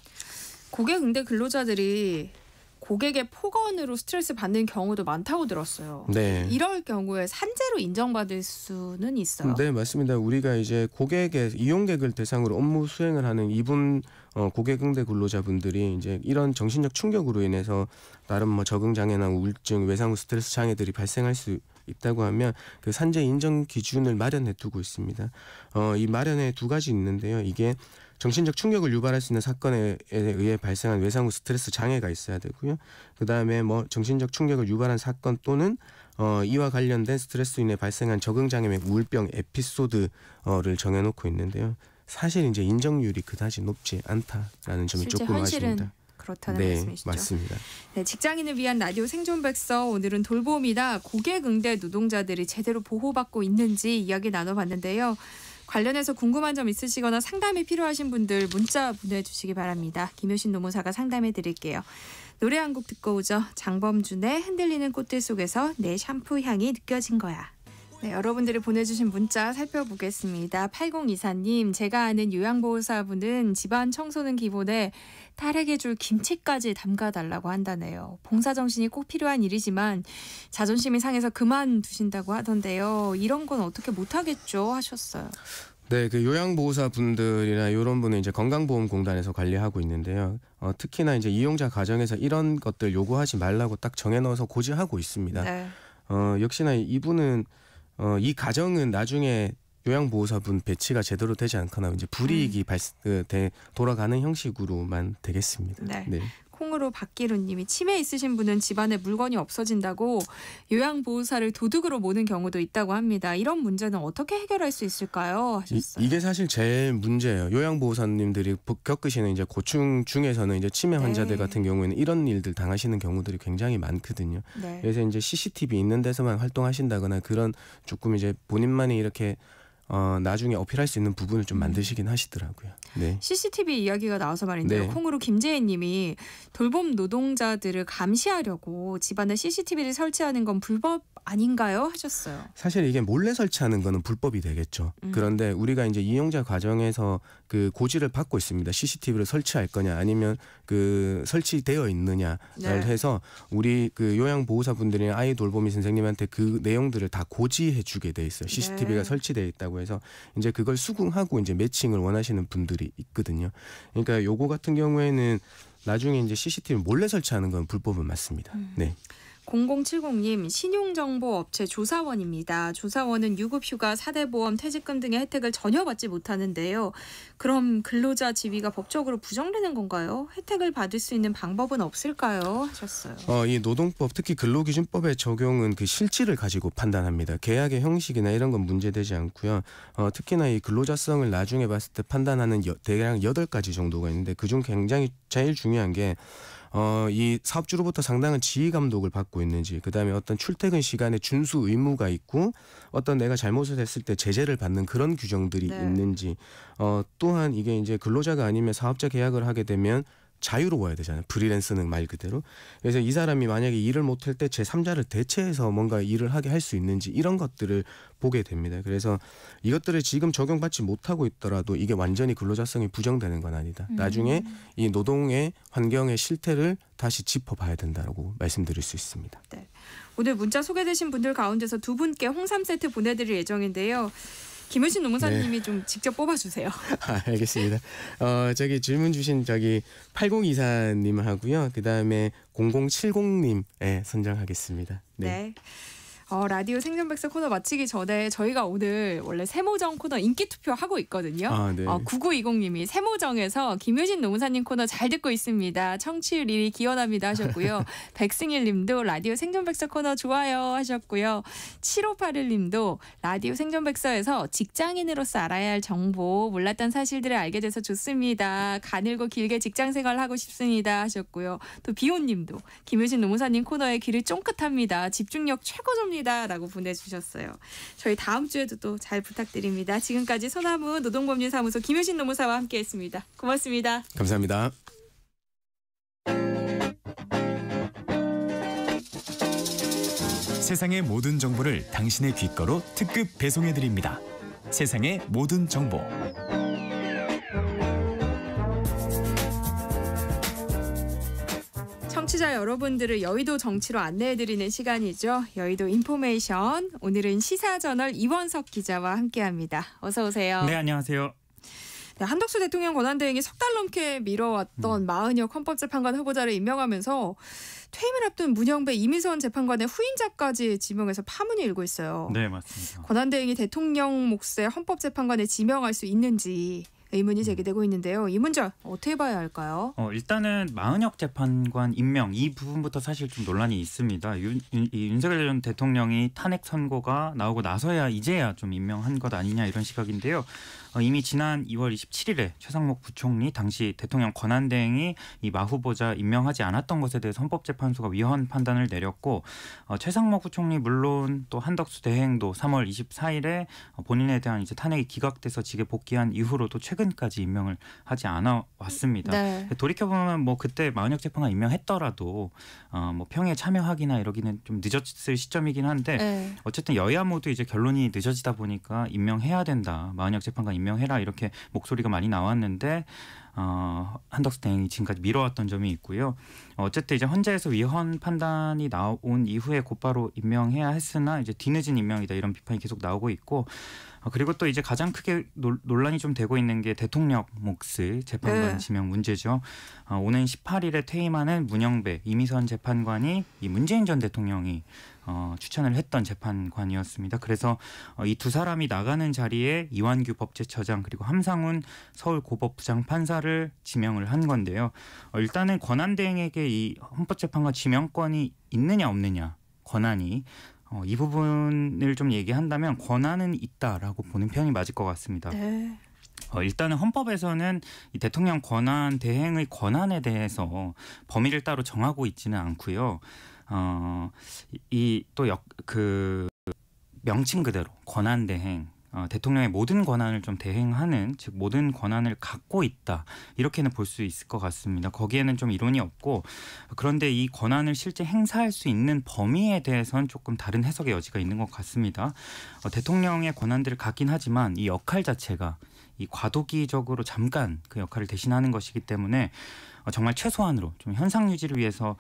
고객 응대 근로자들이 고객의 폭언으로 스트레스 받는 경우도 많다고 들었어요. 네. 이럴 경우에 산재로 인정받을 수는 있어요. 네, 맞습니다. 우리가 이제 고객의 이용객을 대상으로 업무 수행을 하는 이분 고객 응대 근로자분들이 이제 이런 정신적 충격으로 인해서 다른 뭐 적응 장애나 우울증, 외상 후 스트레스 장애들이 발생할 수 있다고 하면 그 산재 인정 기준을 마련해 두고 있습니다. 이 마련에 두 가지 있는데요. 이게 정신적 충격을 유발할 수 있는 사건에 의해 발생한 외상 후 스트레스 장애가 있어야 되고요. 그다음에 뭐 정신적 충격을 유발한 사건 또는 이와 관련된 스트레스로 인해 발생한 적응 장애 및 우울병 에피소드를 정해놓고 있는데요. 사실 이제 인정률이 그다지 높지 않다라는 점이 조금 아쉽습니다. 그렇다는 네, 말씀이시죠? 맞습니다. 네, 직장인을 위한 라디오 생존백서, 오늘은 돌봄이나 고객 응대 노동자들이 제대로 보호받고 있는지 이야기 나눠봤는데요. 관련해서 궁금한 점 있으시거나 상담이 필요하신 분들 문자 보내주시기 바랍니다. 김효신 노무사가 상담해 드릴게요. 노래 한 곡 듣고 오죠. 장범준의 흔들리는 꽃들 속에서 내 샴푸 향이 느껴진 거야. 네, 여러분들이 보내주신 문자 살펴보겠습니다. 8024님, 제가 아는 요양보호사분은 집안 청소는 기본에 딸에게 줄 김치까지 담가달라고 한다네요. 봉사정신이 꼭 필요한 일이지만 자존심이 상해서 그만두신다고 하던데요. 이런 건 어떻게 못하겠죠 하셨어요. 네, 그 요양보호사 분들이나 이런 분은 이제 건강보험공단에서 관리하고 있는데요. 특히나 이제 이용자 가정에서 이런 것들 요구하지 말라고 딱 정해넣어서 고지하고 있습니다. 네. 역시나 이분은 이 가정은 나중에 요양보호사분 배치가 제대로 되지 않거나 이제 불이익이 돌아가는 형식으로만 되겠습니다. 네. 네. 콩으로 박기루님이 치매 있으신 분은 집안에 물건이 없어진다고 요양보호사를 도둑으로 모는 경우도 있다고 합니다. 이런 문제는 어떻게 해결할 수 있을까요? 하셨어요. 이게 사실 제일 문제예요. 요양보호사님들이 겪으시는 이제 고충 중에서는 이제 치매 환자들 같은 경우에는 이런 일들 당하시는 경우들이 굉장히 많거든요. 네. 그래서 이제 CCTV 있는 데서만 활동하신다거나 그런 조금 이제 본인만이 이렇게 나중에 어필할 수 있는 부분을 좀 만드시긴 하시더라고요. 네. CCTV 이야기가 나와서 말인데요. 네. 콩으로 김재혜님이 돌봄 노동자들을 감시하려고 집안에 CCTV를 설치하는 건 불법 아닌가요? 하셨어요. 사실 이게 몰래 설치하는 거는 불법이 되겠죠. 그런데 우리가 이제 이용자 과정에서 그 고지를 받고 있습니다. CCTV를 설치할 거냐 아니면 그 설치되어 있느냐를 해서 우리 그 요양보호사분들이나 아이 돌보미 선생님한테 그 내용들을 다 고지해주게 돼 있어요. CCTV가 설치되어 있다고 해서 이제 그걸 수긍하고 이제 매칭을 원하시는 분들이 있거든요. 그러니까 요거 같은 경우에는 나중에 이제 CCTV 몰래 설치하는 건 불법은 맞습니다. 네. 0070님 신용정보업체 조사원입니다. 조사원은 유급휴가, 4대 보험, 퇴직금 등의 혜택을 전혀 받지 못하는데요. 그럼 근로자 지위가 법적으로 부정되는 건가요? 혜택을 받을 수 있는 방법은 없을까요? 하셨어요. 이 노동법 특히 근로기준법의 적용은 그 실질을 가지고 판단합니다. 계약의 형식이나 이런 건 문제되지 않고요. 특히나 이 근로자성을 나중에 봤을 때 판단하는 대략 8가지 정도가 있는데 그중 굉장히 제일 중요한 게 이 사업주로부터 상당한 지휘 감독을 받고 있는지, 그다음에 어떤 출퇴근 시간에 준수 의무가 있고 어떤 내가 잘못을 했을 때 제재를 받는 그런 규정들이 있는지, 또한 이게 이제 근로자가 아니면 사업자 계약을 하게 되면 자유로워야 되잖아요. 프리랜서는 말 그대로. 그래서 이 사람이 만약에 일을 못할 때 제3자를 대체해서 뭔가 일을 하게 할 수 있는지 이런 것들을 보게 됩니다. 그래서 이것들을 지금 적용받지 못하고 있더라도 이게 완전히 근로자성이 부정되는 건 아니다. 나중에 이 노동의 환경의 실태를 다시 짚어봐야 된다고 말씀드릴 수 있습니다. 네. 오늘 문자 소개되신 분들 가운데서 2분께 홍삼 세트 보내드릴 예정인데요. 김효신 노무사님이 좀 직접 뽑아주세요. 알겠습니다. 저기 질문 주신 저기 8024님 하고요. 그다음에 0070님 선정하겠습니다. 네. 라디오 생존백서 코너 마치기 전에 저희가 오늘 원래 세모정 코너 인기투표 하고 있거든요. 9920님이 세모정에서 김효신 노무사님 코너 잘 듣고 있습니다. 청취율 1위 기원합니다 하셨고요. 백승일님도 라디오 생존백서 코너 좋아요 하셨고요. 7581님도 라디오 생존백서에서 직장인으로서 알아야 할 정보, 몰랐던 사실들을 알게 돼서 좋습니다. 가늘고 길게 직장생활 하고 싶습니다 하셨고요. 또 비호님도 김효신 노무사님 코너에 귀를 쫑긋합니다. 집중력 최고조입니다. 라고 보내주셨어요. 저희 다음 주에도 또 잘 부탁드립니다. 지금까지 소나무 노동법률사무소 김효신 노무사와 함께했습니다. 고맙습니다. 감사합니다. 세상의 모든 정보를 당신의 귓거로 특급 배송해드립니다. 세상의 모든 정보. 청취자 여러분들을 여의도 정치로 안내해드리는 시간이죠. 여의도 인포메이션. 오늘은 시사저널 이원석 기자와 함께합니다. 어서 오세요. 네, 안녕하세요. 네, 한덕수 대통령 권한대행이 석 달 넘게 미뤄왔던 마은혁 헌법재판관 후보자를 임명하면서 퇴임을 앞둔 문영배 이민선 재판관의 후임자까지 지명해서 파문이 일고 있어요. 네, 맞습니다. 권한대행이 대통령 몫의 헌법재판관에 지명할 수 있는지 의문이 제기되고 있는데요. 이 문제 어떻게 봐야 할까요? 일단은 마은혁 재판관 임명 이 부분부터 사실 좀 논란이 있습니다. 윤석열 전 대통령이 탄핵 선고가 나오고 나서야 이제야 좀 임명한 것 아니냐 이런 시각인데요. 이미 지난 2월 27일에 최상목 부총리 당시 대통령 권한대행이 이 마 후보자 임명하지 않았던 것에 대해서 헌법재판소가 위헌 판단을 내렸고 최상목 부총리 물론 또 한덕수 대행도 3월 24일에 본인에 대한 이제 탄핵이 기각돼서 직에 복귀한 이후로도 최근까지 임명을 하지 않아 왔습니다. 네. 돌이켜보면 뭐 그때 마은혁 재판관 임명했더라도 뭐 평에 참여하기나 이러기는 좀 늦었을 시점이긴 한데 어쨌든 여야 모두 이제 결론이 늦어지다 보니까 임명해야 된다. 마은혁 재판관 임명해라 이렇게 목소리가 많이 나왔는데 한덕수 대행이 지금까지 미뤄왔던 점이 있고요. 어쨌든 이제 헌재에서 위헌 판단이 나온 이후에 곧바로 임명해야 했으나 이제 뒤늦은 임명이다 이런 비판이 계속 나오고 있고 그리고 또 이제 가장 크게 논란이 좀 되고 있는 게 대통령 몫의 재판관 지명 문제죠. 오는 18일에 퇴임하는 문영배 이미선 재판관이 이 문재인 전 대통령이 추천을 했던 재판관이었습니다. 그래서 이 두 사람이 나가는 자리에 이완규 법제처장 그리고 함상훈 서울고법 부장판사를 지명을 한 건데요. 일단은 권한대행에게 이 헌법재판관 지명권이 있느냐 없느냐 권한이 이 부분을 좀 얘기한다면 권한은 있다라고 보는 편이 맞을 것 같습니다. 네. 일단은 헌법에서는 이 대통령 권한 대행의 권한에 대해서 범위를 따로 정하고 있지는 않고요. 이 또 그 명칭 그대로 권한 대행 대통령의 모든 권한을 좀 대행하는, 즉 모든 권한을 갖고 있다, 이렇게는 볼 수 있을 것 같습니다. 거기에는 좀 이론이 없고, 그런데 이 권한을 실제 행사할 수 있는 범위에 대해서는 조금 다른 해석의 여지가 있는 것 같습니다. 대통령의 권한들을 갖긴 하지만 이 역할 자체가 이 과도기적으로 잠깐 그 역할을 대신하는 것이기 때문에 정말 최소한으로 좀 현상 유지를 위해서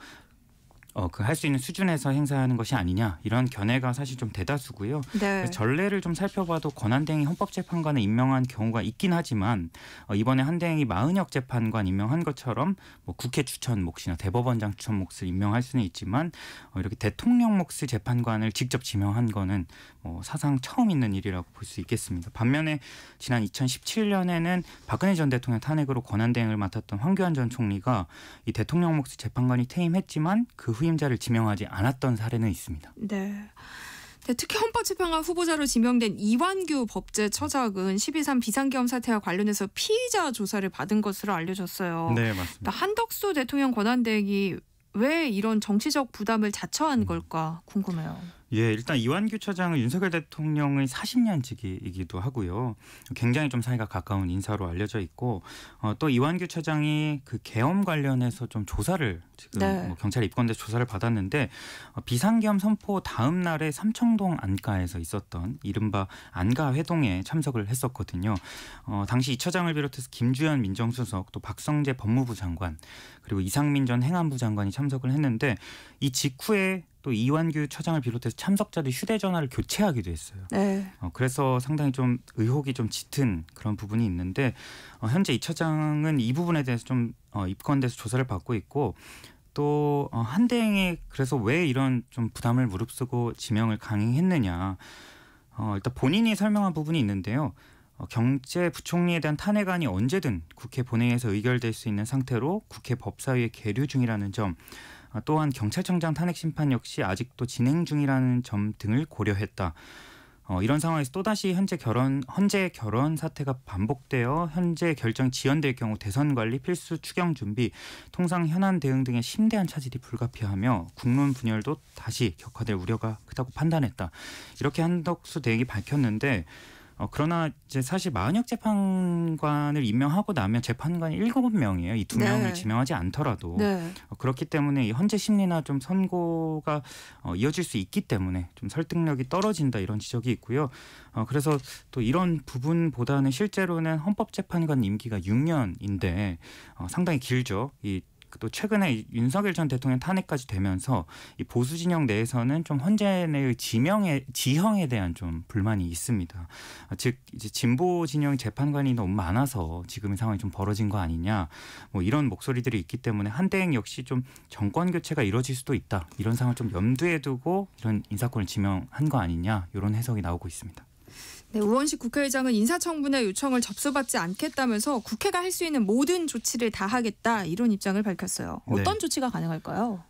그 할 수 있는 수준에서 행사하는 것이 아니냐, 이런 견해가 사실 좀 대다수고요. 네. 전례를 좀 살펴봐도 권한대행이 헌법재판관을 임명한 경우가 있긴 하지만 이번에 한대행이 마은혁 재판관 임명한 것처럼 뭐 국회 추천 몫이나 대법원장 추천 몫을 임명할 수는 있지만 이렇게 대통령 몫의 재판관을 직접 지명한 거는 사상 처음 있는 일이라고 볼 수 있겠습니다. 반면에 지난 2017년에는 박근혜 전 대통령 탄핵으로 권한대행을 맡았던 황교안 전 총리가 이 대통령 몫의 재판관이 퇴임했지만 그 후임자를 지명하지 않았던 사례는 있습니다. 네. 특히 헌법재판관 후보자로 지명된 이완규 법제처장은 12.3 비상계엄 사태와 관련해서 피의자 조사를 받은 것으로 알려졌어요. 네, 맞습니다. 한덕수 대통령 권한대행이 왜 이런 정치적 부담을 자처한 걸까 궁금해요. 예, 일단 이완규 처장은 윤석열 대통령의 40년 지기이기도 하고요. 굉장히 좀 사이가 가까운 인사로 알려져 있고, 또 이완규 처장이 그 계엄 관련해서 좀 조사를 지금 경찰에 입건돼서 조사를 받았는데, 비상계엄 선포 다음 날에 삼청동 안가에서 있었던 이른바 안가 회동에 참석을 했었거든요. 당시 이 처장을 비롯해서 김주현 민정수석, 또 박성재 법무부 장관, 그리고 이상민 전 행안부 장관이 참석을 했는데, 이 직후에 또 이완규 처장을 비롯해서 참석자들이 휴대전화를 교체하기도 했어요. 네. 그래서 상당히 좀 의혹이 좀 짙은 그런 부분이 있는데, 현재 이 처장은 이 부분에 대해서 좀 입건돼서 조사를 받고 있고, 또 한대행이 그래서 왜 이런 좀 부담을 무릅쓰고 지명을 강행했느냐, 일단 본인이 설명한 부분이 있는데요. 경제부총리에 대한 탄핵안이 언제든 국회 본회의에서 의결될 수 있는 상태로 국회 법사위에 계류 중이라는 점, 또한 경찰청장 탄핵 심판 역시 아직도 진행 중이라는 점 등을 고려했다. 이런 상황에서 또다시 헌재 결원 사태가 반복되어 현재 결정이 지연될 경우 대선 관리, 필수 추경 준비, 통상 현안 대응 등의 심대한 차질이 불가피하며 국론 분열도 다시 격화될 우려가 크다고 판단했다. 이렇게 한덕수 대행이 밝혔는데, 그러나 이제 사실 마은혁 재판관을 임명하고 나면 재판관이 7명이에요. 이 2명을 지명하지 않더라도. 그렇기 때문에 이 헌재 심리나 좀 선고가 이어질 수 있기 때문에 좀 설득력이 떨어진다, 이런 지적이 있고요. 그래서 또 이런 부분보다는 실제로는 헌법재판관 임기가 6년인데 상당히 길죠. 또 최근에 윤석열 전 대통령 탄핵까지 되면서 이 보수 진영 내에서는 좀 헌재 내의 지형에 대한 좀 불만이 있습니다. 즉 이제 진보 진영 재판관이 너무 많아서 지금의 상황이 좀 벌어진 거 아니냐, 뭐 이런 목소리들이 있기 때문에 한대행 역시 좀 정권 교체가 이뤄질 수도 있다, 이런 상황을 좀 염두에 두고 이런 인사권을 지명한 거 아니냐, 이런 해석이 나오고 있습니다. 네, 우원식 국회의장은 인사청문회 요청을 접수받지 않겠다면서 국회가 할 수 있는 모든 조치를 다 하겠다, 이런 입장을 밝혔어요. 어떤 조치가 가능할까요?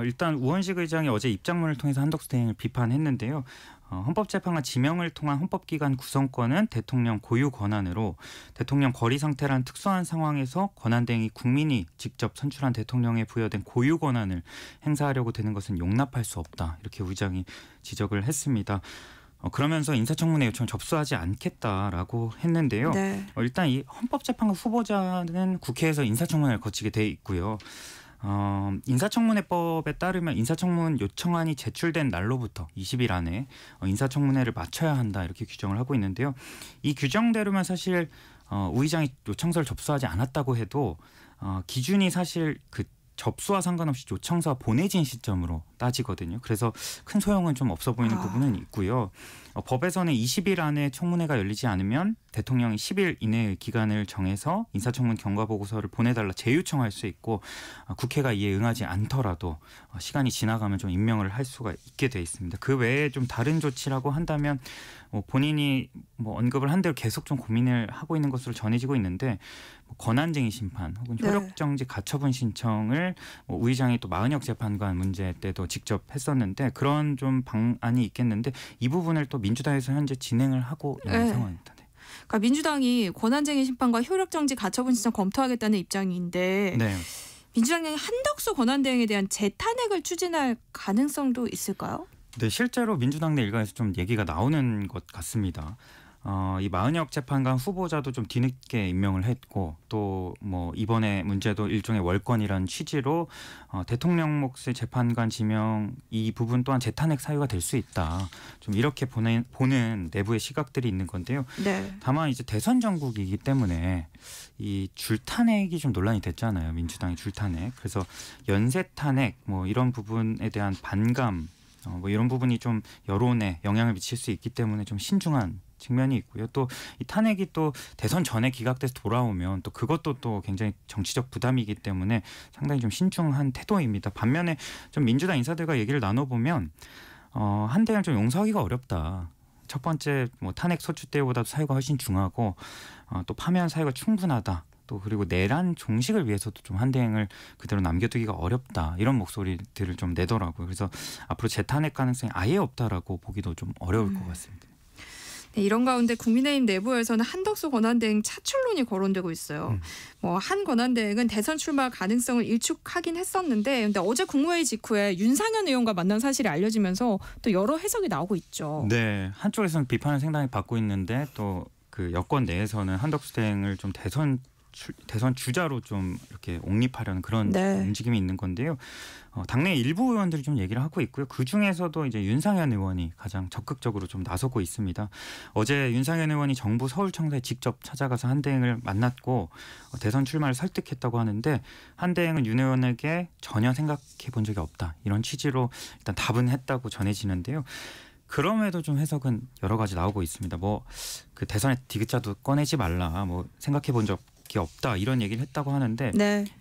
일단 우원식 의장이 어제 입장문을 통해서 한덕수 대행을 비판했는데요. 헌법재판관 지명을 통한 헌법기관 구성권은 대통령 고유 권한으로, 대통령 거리 상태란 특수한 상황에서 권한대행이 국민이 직접 선출한 대통령에 부여된 고유 권한을 행사하려고 되는 것은 용납할 수 없다, 이렇게 의장이 지적을 했습니다. 그러면서 인사청문회 요청을 접수하지 않겠다라고 했는데요. 일단 이 헌법재판관 후보자는 국회에서 인사청문회를 거치게 돼 있고요. 인사청문회법에 따르면 인사청문 요청안이 제출된 날로부터 20일 안에 인사청문회를 마쳐야 한다, 이렇게 규정을 하고 있는데요. 이 규정대로면 사실 우 의장이 요청서를 접수하지 않았다고 해도 기준이 사실 그 접수와 상관없이 요청서가 보내진 시점으로 따지거든요. 그래서 큰 소용은 좀 없어 보이는 부분은 있고요. 법에서는 20일 안에 청문회가 열리지 않으면 대통령이 10일 이내의 기간을 정해서 인사청문 경과보고서를 보내달라 재요청할 수 있고, 국회가 이에 응하지 않더라도 시간이 지나가면 좀 임명을 할 수가 있게 돼 있습니다. 그 외에 좀 다른 조치라고 한다면 본인이 언급을 한 대로 계속 좀 고민을 하고 있는 것으로 전해지고 있는데, 권한쟁의 심판 혹은 효력정지 가처분 신청을 우 의장이 또 마은혁 재판관 문제 때도 직접 했었는데, 그런 좀 방안이 있겠는데 이 부분을 또 민주당에서 현재 진행을 하고 있는 상황입니다. 그러니까 민주당이 권한쟁의 심판과 효력정지 가처분 신청 검토하겠다는 입장인데, 민주당이 한덕수 권한대행에 대한 재탄핵을 추진할 가능성도 있을까요? 네, 실제로 민주당 내 일각에서 좀 얘기가 나오는 것 같습니다. 이 마은혁 재판관 후보자도 좀 뒤늦게 임명을 했고 또 뭐 이번에 문제도 일종의 월권이라는 취지로 대통령 몫의 재판관 지명 이 부분 또한 재탄핵 사유가 될 수 있다. 좀 이렇게 보는 내부의 시각들이 있는 건데요. 네. 다만 이제 대선 전국이기 때문에 이 줄탄핵이 좀 논란이 됐잖아요. 민주당의 줄탄핵. 그래서 연쇄 탄핵 뭐 이런 부분에 대한 반감 뭐 이런 부분이 좀 여론에 영향을 미칠 수 있기 때문에 좀 신중한 측면이 있고요. 또 이 탄핵이 또 대선 전에 기각돼서 돌아오면 또 그것도 또 굉장히 정치적 부담이기 때문에 상당히 좀 신중한 태도입니다. 반면에 좀 민주당 인사들과 얘기를 나눠보면 한대를 좀 용서하기가 어렵다. 첫 번째 뭐 탄핵 소추 때보다도 사유가 훨씬 중하고 또 파면 사유가 충분하다. 또 그리고 내란 종식을 위해서도 좀 한대행을 그대로 남겨두기가 어렵다. 이런 목소리들을 좀 내더라고요. 그래서 앞으로 재탄핵 가능성이 아예 없다라고 보기도 좀 어려울 것 같습니다. 네, 이런 가운데 국민의힘 내부에서는 한덕수 권한대행 차출론이 거론되고 있어요. 뭐 한 권한대행은 대선 출마 가능성을 일축하긴 했었는데 근데 어제 국무회의 직후에 윤상현 의원과 만난 사실이 알려지면서 또 여러 해석이 나오고 있죠. 네, 한쪽에서는 비판을 상당히 받고 있는데 또 그 여권 내에서는 한덕수 대행을 좀 대선 주자로 좀 이렇게 옹립하려는 그런 움직임이 있는 건데요. 당내 일부 의원들이 좀 얘기를 하고 있고요. 그 중에서도 이제 윤상현 의원이 가장 적극적으로 좀 나서고 있습니다. 어제 윤상현 의원이 정부 서울청사에 직접 찾아가서 한대행을 만났고 대선 출마를 설득했다고 하는데 한대행은 윤 의원에게 전혀 생각해 본 적이 없다. 이런 취지로 일단 답은 했다고 전해지는데요. 그럼에도 좀 해석은 여러 가지 나오고 있습니다. 뭐 그 대선에 디귿자도 꺼내지 말라. 뭐 생각해 본 적이 없다. 이런 얘기를 했다고 하는데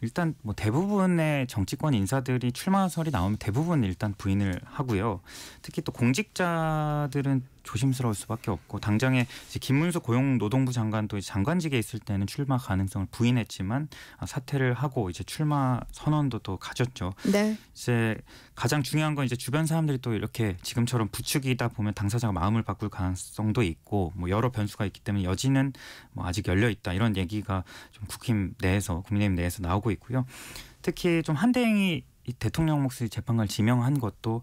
일단 뭐 대부분의 정치권 인사들이 출마설이 나오면 대부분 일단 부인을 하고요. 특히 또 공직자들은 조심스러울 수밖에 없고 당장에 이제 김문수 고용노동부 장관도 장관직에 있을 때는 출마 가능성을 부인했지만 사퇴를 하고 이제 출마 선언도 또 가졌죠. 네. 이제 가장 중요한 건 이제 주변 사람들이 또 이렇게 지금처럼 부추기다 보면 당사자가 마음을 바꿀 가능성도 있고 뭐 여러 변수가 있기 때문에 여지는 뭐 아직 열려 있다 이런 얘기가 좀 국민의힘 내에서 나오고 있고요. 특히 좀 한대행이 이 대통령 몫의 재판관을 지명한 것도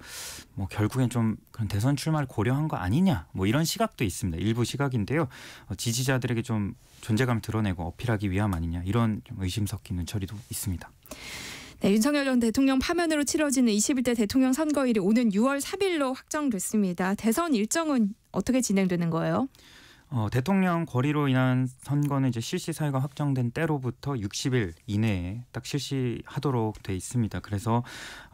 뭐 결국엔 좀 그런 대선 출마를 고려한 거 아니냐 뭐 이런 시각도 있습니다. 일부 시각인데요. 지지자들에게 좀 존재감을 드러내고 어필하기 위함 아니냐 이런 좀 의심 섞인 눈초리도 있습니다. 네, 윤석열 전 대통령 파면으로 치러지는 21대 대통령 선거일이 오는 6월 3일로 확정됐습니다. 대선 일정은 어떻게 진행되는 거예요? 대통령 거리로 인한 선거는 이제 실시 사유가 확정된 때로부터 60일 이내에 딱 실시하도록 돼 있습니다. 그래서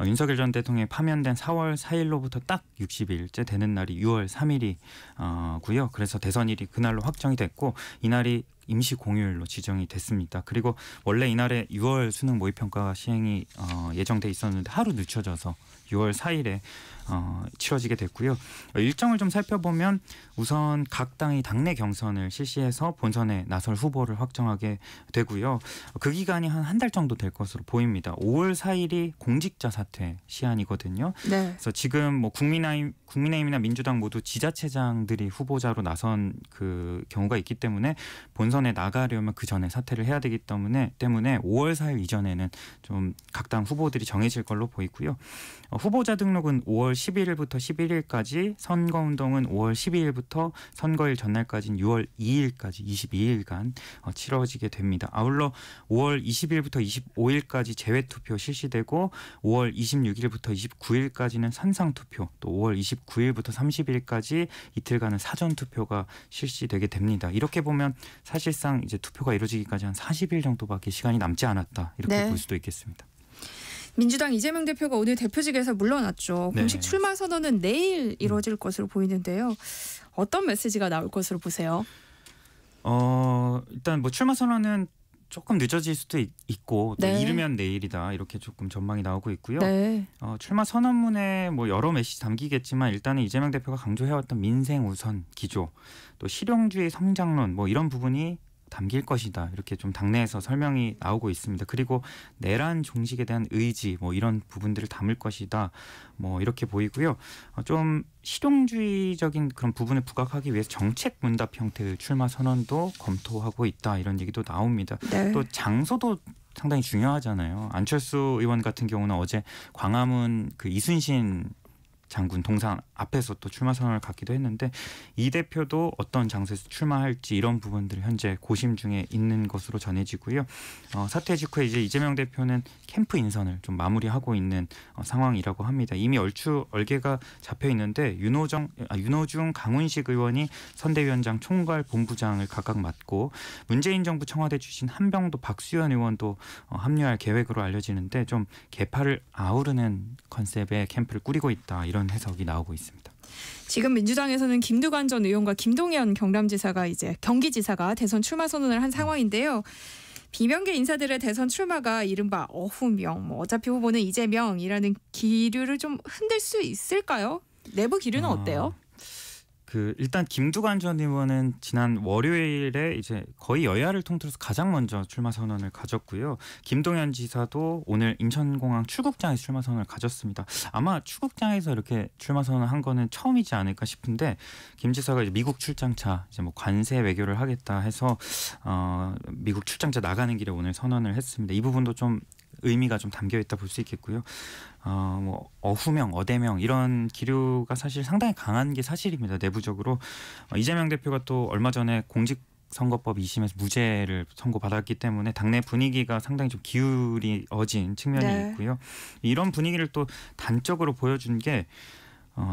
윤석열 전 대통령이 파면된 4월 4일로부터 딱 60일째 되는 날이 6월 3일이고요. 그래서 대선일이 그날로 확정이 됐고 이날이 임시 공휴일로 지정이 됐습니다. 그리고 원래 이날에 6월 수능 모의평가 시행이 예정돼 있었는데 하루 늦춰져서 6월 4일에 치러지게 됐고요. 일정을 좀 살펴보면 우선 각 당이 당내 경선을 실시해서 본선에 나설 후보를 확정하게 되고요. 그 기간이 한 달 정도 될 것으로 보입니다. 5월 4일이 공직자 사퇴 시한이거든요. 네. 그래서 지금 뭐 국민의힘이나 민주당 모두 지자체장들이 후보자로 나선 그 경우가 있기 때문에 본선에 나가려면 그 전에 사퇴를 해야 되기 때문에 5월 4일 이전에는 좀 각 당 후보들이 정해질 걸로 보이고요. 후보자 등록은 5월 11일부터 11일까지, 선거운동은 5월 12일부터 선거일 전날까지인 6월 2일까지 22일간 치러지게 됩니다. 아울러 5월 20일부터 25일까지 재외투표 실시되고 5월 26일부터 29일까지는 산상투표, 또 5월 29일부터 30일까지 이틀간은 사전투표가 실시되게 됩니다. 이렇게 보면 사실상 이제 투표가 이루어지기까지 한 40일 정도밖에 시간이 남지 않았다, 이렇게 볼 수도 있겠습니다. 민주당 이재명 대표가 오늘 대표직에서 물러났죠. 공식 출마 선언은 내일 이루어질 것으로 보이는데요. 어떤 메시지가 나올 것으로 보세요? 일단 뭐 출마 선언은 조금 늦어질 수도 있고 또 이르면 내일이다, 이렇게 조금 전망이 나오고 있고요. 출마 선언문에 뭐 여러 메시지 담기겠지만 일단은 이재명 대표가 강조해왔던 민생 우선 기조, 또 실용주의 성장론 뭐 이런 부분이 담길 것이다, 이렇게 좀 당내에서 설명이 나오고 있습니다. 그리고 내란 종식에 대한 의지 뭐 이런 부분들을 담을 것이다, 뭐 이렇게 보이고요. 좀 실용주의적인 그런 부분을 부각하기 위해서 정책 문답 형태의 출마 선언도 검토하고 있다, 이런 얘기도 나옵니다. 또 장소도 상당히 중요하잖아요. 안철수 의원 같은 경우는 어제 광화문 그 이순신 장군 동상 앞에서 또 출마 선언을 갖기도 했는데 이 대표도 어떤 장소에서 출마할지 이런 부분들이 현재 고심 중에 있는 것으로 전해지고요. 사퇴 직후에 이제 이재명 대표는 캠프 인선을 좀 마무리하고 있는 상황이라고 합니다. 이미 얼추 얼개가 잡혀 있는데 윤호중 강훈식 의원이 선대위원장 총괄 본부장을 각각 맡고 문재인 정부 청와대 출신 한병도 박수현 의원도 합류할 계획으로 알려지는데 좀 개파를 아우르는 컨셉의 캠프를 꾸리고 있다 이런 해석이 나오고 있습니다. 지금 민주당에서는 김두관 전 의원과 김동연 경기지사가 대선 출마 선언을 한 상황인데요. 비명계 인사들의 대선 출마가 이른바 어후명, 어차피 후보는 이재명이라는 기류를 좀 흔들 수 있을까요? 내부 기류는 어때요? 일단 김두관 전 의원은 지난 월요일에 이제 거의 여야를 통틀어서 가장 먼저 출마 선언을 가졌고요. 김동연 지사도 오늘 인천공항 출국장에서 출마 선언을 가졌습니다. 아마 출국장에서 이렇게 출마 선언을 한 거는 처음이지 않을까 싶은데 김 지사가 이제 미국 출장차 이제 뭐 관세 외교를 하겠다 해서 미국 출장차 나가는 길에 오늘 선언을 했습니다. 이 부분도 좀 의미가 좀 담겨 있다 볼 수 있겠고요. 뭐 어후명, 어대명 이런 기류가 사실 상당히 강한 게 사실입니다. 내부적으로 이재명 대표가 또 얼마 전에 공직선거법 2심에서 무죄를 선고받았기 때문에 당내 분위기가 상당히 좀 기울어진 측면이 있고요. 이런 분위기를 또 단적으로 보여준 게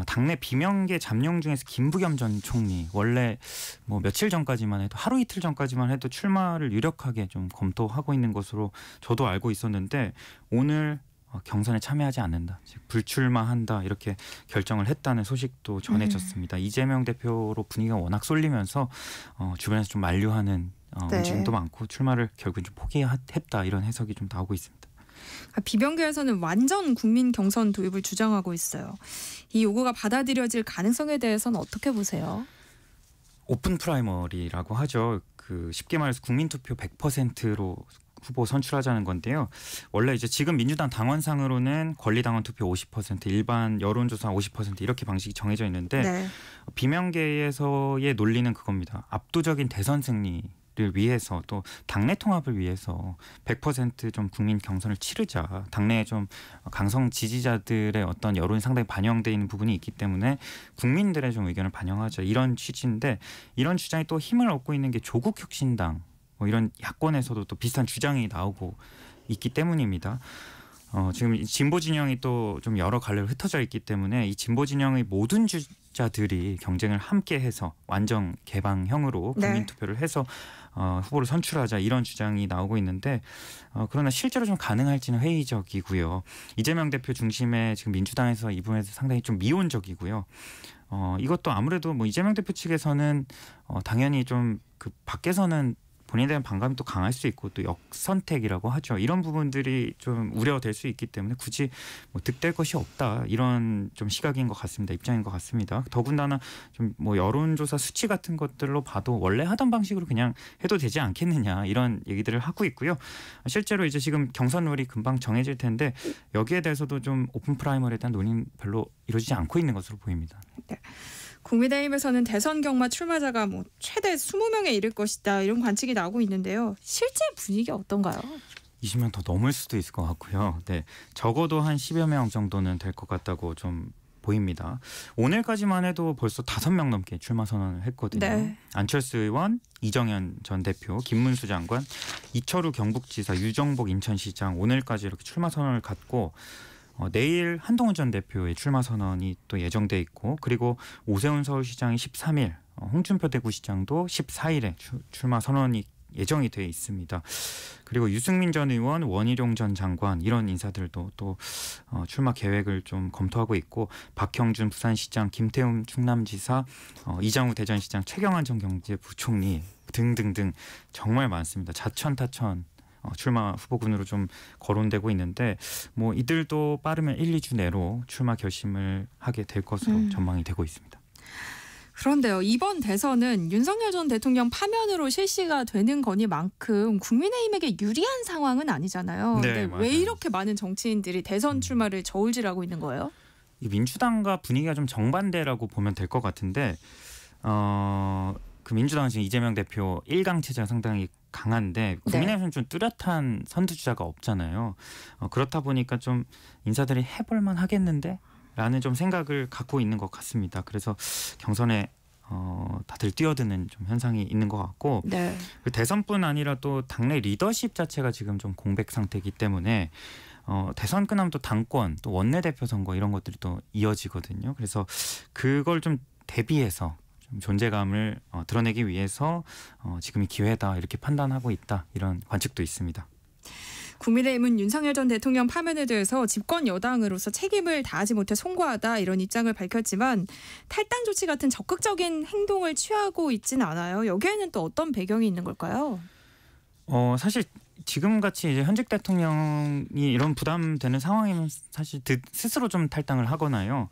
당내 비명계 잠룡 중에서 김부겸 전 총리 원래 뭐 며칠 전까지만 해도 하루 이틀 전까지만 해도 출마를 유력하게 좀 검토하고 있는 것으로 저도 알고 있었는데 오늘 경선에 참여하지 않는다, 즉 불출마한다 이렇게 결정을 했다는 소식도 전해졌습니다. 이재명 대표로 분위기가 워낙 쏠리면서 주변에서 좀 만류하는 움직임도 많고 출마를 결국은 좀 포기했다 이런 해석이 좀 나오고 있습니다. 비명계에서는 완전 국민 경선 도입을 주장하고 있어요. 이 요구가 받아들여질 가능성에 대해서는 어떻게 보세요? 오픈 프라이머리라고 하죠. 쉽게 말해서 국민투표 100%로 후보 선출하자는 건데요. 원래 이제 지금 민주당 당원상으로는 권리당원 투표 50%, 일반 여론조사 50% 이렇게 방식이 정해져 있는데 비명계에서의 논리는 그겁니다. 압도적인 대선 승리를 위해서 또 당내 통합을 위해서 100% 좀 국민 경선을 치르자. 당내에 좀 강성 지지자들의 어떤 여론이 상당히 반영되어 있는 부분이 있기 때문에 국민들의 좀 의견을 반영하자 이런 취지인데 이런 주장이 또 힘을 얻고 있는 게 조국혁신당 뭐 이런 야권에서도 또 비슷한 주장이 나오고 있기 때문입니다. 지금 진보 진영이 또 좀 여러 갈래로 흩어져 있기 때문에 이 진보 진영의 모든 주자들이 경쟁을 함께해서 완전 개방형으로 국민 투표를 해서 후보를 선출하자 이런 주장이 나오고 있는데 그러나 실제로 좀 가능할지는 회의적이고요. 이재명 대표 중심의 지금 민주당에서 이 부분에서 상당히 좀 미온적이고요. 이것도 아무래도 뭐 이재명 대표 측에서는 당연히 좀 밖에서는 본인에 대한 반감이 또 강할 수 있고 또 역선택이라고 하죠. 이런 부분들이 좀 우려될 수 있기 때문에 굳이 뭐 득될 것이 없다 이런 좀 시각인 것 같습니다. 입장인 것 같습니다. 더군다나 좀 뭐 여론조사 수치 같은 것들로 봐도 원래 하던 방식으로 그냥 해도 되지 않겠느냐 이런 얘기들을 하고 있고요. 실제로 이제 지금 경선룰이 금방 정해질 텐데 여기에 대해서도 좀 오픈 프라이머리에 대한 논의는 별로 이루어지지 않고 있는 것으로 보입니다. 네. 국민의힘에서는 대선 경마 출마자가 최대 20명에 이를 것이다 이런 관측이 나오고 있는데요. 실제 분위기 어떤가요? 20명 더 넘을 수도 있을 것 같고요. 네, 적어도 한 10여 명 정도는 될 것 같다고 좀 보입니다. 오늘까지만 해도 벌써 5명 넘게 출마 선언을 했거든요. 안철수 의원, 이정현 전 대표, 김문수 장관, 이철우 경북지사, 유정복 인천시장 오늘까지 이렇게 출마 선언을 갖고 내일 한동훈 전 대표의 출마 선언이 또 예정돼 있고 그리고 오세훈 서울시장이 13일, 홍준표 대구시장도 14일에 출마 선언이 예정이 돼 있습니다. 그리고 유승민 전 의원, 원희룡 전 장관 이런 인사들도 또 출마 계획을 좀 검토하고 있고 박형준 부산시장, 김태훈 충남지사, 이장우 대전시장, 최경환 전 경제부총리 등등등 정말 많습니다. 자천타천 출마 후보군으로 좀 거론되고 있는데 뭐 이들도 빠르면 1, 2주 내로 출마 결심을 하게 될 것으로 전망이 되고 있습니다. 그런데요. 이번 대선은 윤석열 전 대통령 파면으로 실시가 되는 거니만큼 국민의힘에게 유리한 상황은 아니잖아요. 네, 근데 왜 이렇게 많은 정치인들이 대선 출마를 저울질하고 있는 거예요? 민주당과 분위기가 좀 정반대라고 보면 될 것 같은데 그 민주당은 지금 이재명 대표 1강 체제가 상당히 강한데 국민의힘은 좀 뚜렷한 선두주자가 없잖아요. 그렇다 보니까 좀 인사들이 해볼만 하겠는데 라는 좀 생각을 갖고 있는 것 같습니다. 그래서 경선에 다들 뛰어드는 좀 현상이 있는 것 같고 네. 대선뿐 아니라 또 당내 리더십 자체가 지금 좀 공백 상태이기 때문에 대선 끝나면 또 당권, 또 원내대표 선거 이런 것들이 또 이어지거든요. 그래서 그걸 좀 대비해서 좀 존재감을 드러내기 위해서 지금이 기회다 이렇게 판단하고 있다 이런 관측도 있습니다. 국민의힘은 윤석열 전 대통령 파면에 대해서 집권 여당으로서 책임을 다하지 못해 송구하다 이런 입장을 밝혔지만 탈당 조치 같은 적극적인 행동을 취하고 있지는 않아요. 여기에는 또 어떤 배경이 있는 걸까요? 사실 지금같이 이제 현직 대통령이 이런 부담되는 상황이면 사실 스스로 좀 탈당을 하거나요.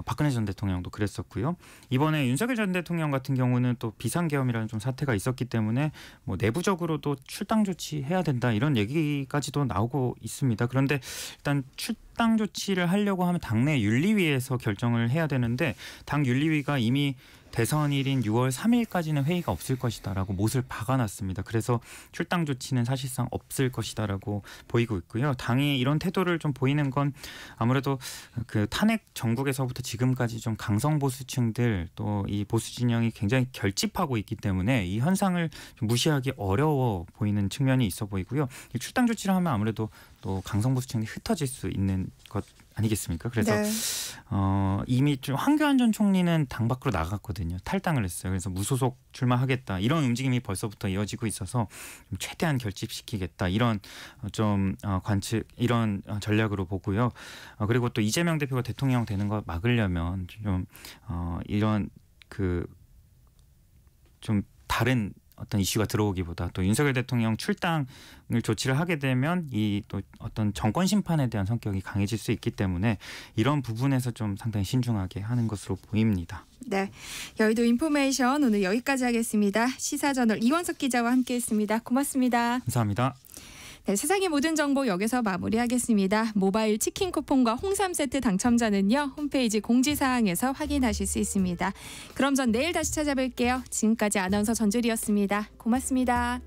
박근혜 전 대통령도 그랬었고요. 이번에 윤석열 전 대통령 같은 경우는 또 비상계엄이라는 좀 사태가 있었기 때문에 뭐 내부적으로도 출당 조치해야 된다 이런 얘기까지도 나오고 있습니다. 그런데 일단 출당 조치를 하려고 하면 당내 윤리위에서 결정을 해야 되는데 당 윤리위가 이미 대선일인 6월 3일까지는 회의가 없을 것이다라고 못을 박아놨습니다. 그래서 출당 조치는 사실상 없을 것이다라고 보이고 있고요. 당이 이런 태도를 좀 보이는 건 아무래도 그 탄핵 정국에서부터 지금까지 좀 강성 보수층들 또 이 보수 진영이 굉장히 결집하고 있기 때문에 이 현상을 좀 무시하기 어려워 보이는 측면이 있어 보이고요. 이 출당 조치를 하면 아무래도 또 강성 보수층이 흩어질 수 있는 것 아니겠습니까? 그래서 네. 이미 좀 황교안 전 총리는 당 밖으로 나갔거든요. 탈당을 했어요. 그래서 무소속 출마하겠다 이런 움직임이 벌써부터 이어지고 있어서 좀 최대한 결집시키겠다 이런 좀 관측 이런 전략으로 보고요. 그리고 또 이재명 대표가 대통령 되는 거 막으려면 좀 이런 그 좀 다른 어떤 이슈가 들어오기보다 또 윤석열 대통령 출당을 조치를 하게 되면 이 또 어떤 정권 심판에 대한 성격이 강해질 수 있기 때문에 이런 부분에서 좀 상당히 신중하게 하는 것으로 보입니다. 네, 여의도 인포메이션 오늘 여기까지 하겠습니다. 시사저널 이원석 기자와 함께했습니다. 고맙습니다. 감사합니다. 네, 세상의 모든 정보 여기서 마무리하겠습니다. 모바일 치킨 쿠폰과 홍삼 세트 당첨자는요. 홈페이지 공지사항에서 확인하실 수 있습니다. 그럼 전 내일 다시 찾아뵐게요. 지금까지 아나운서 전주리였습니다. 고맙습니다.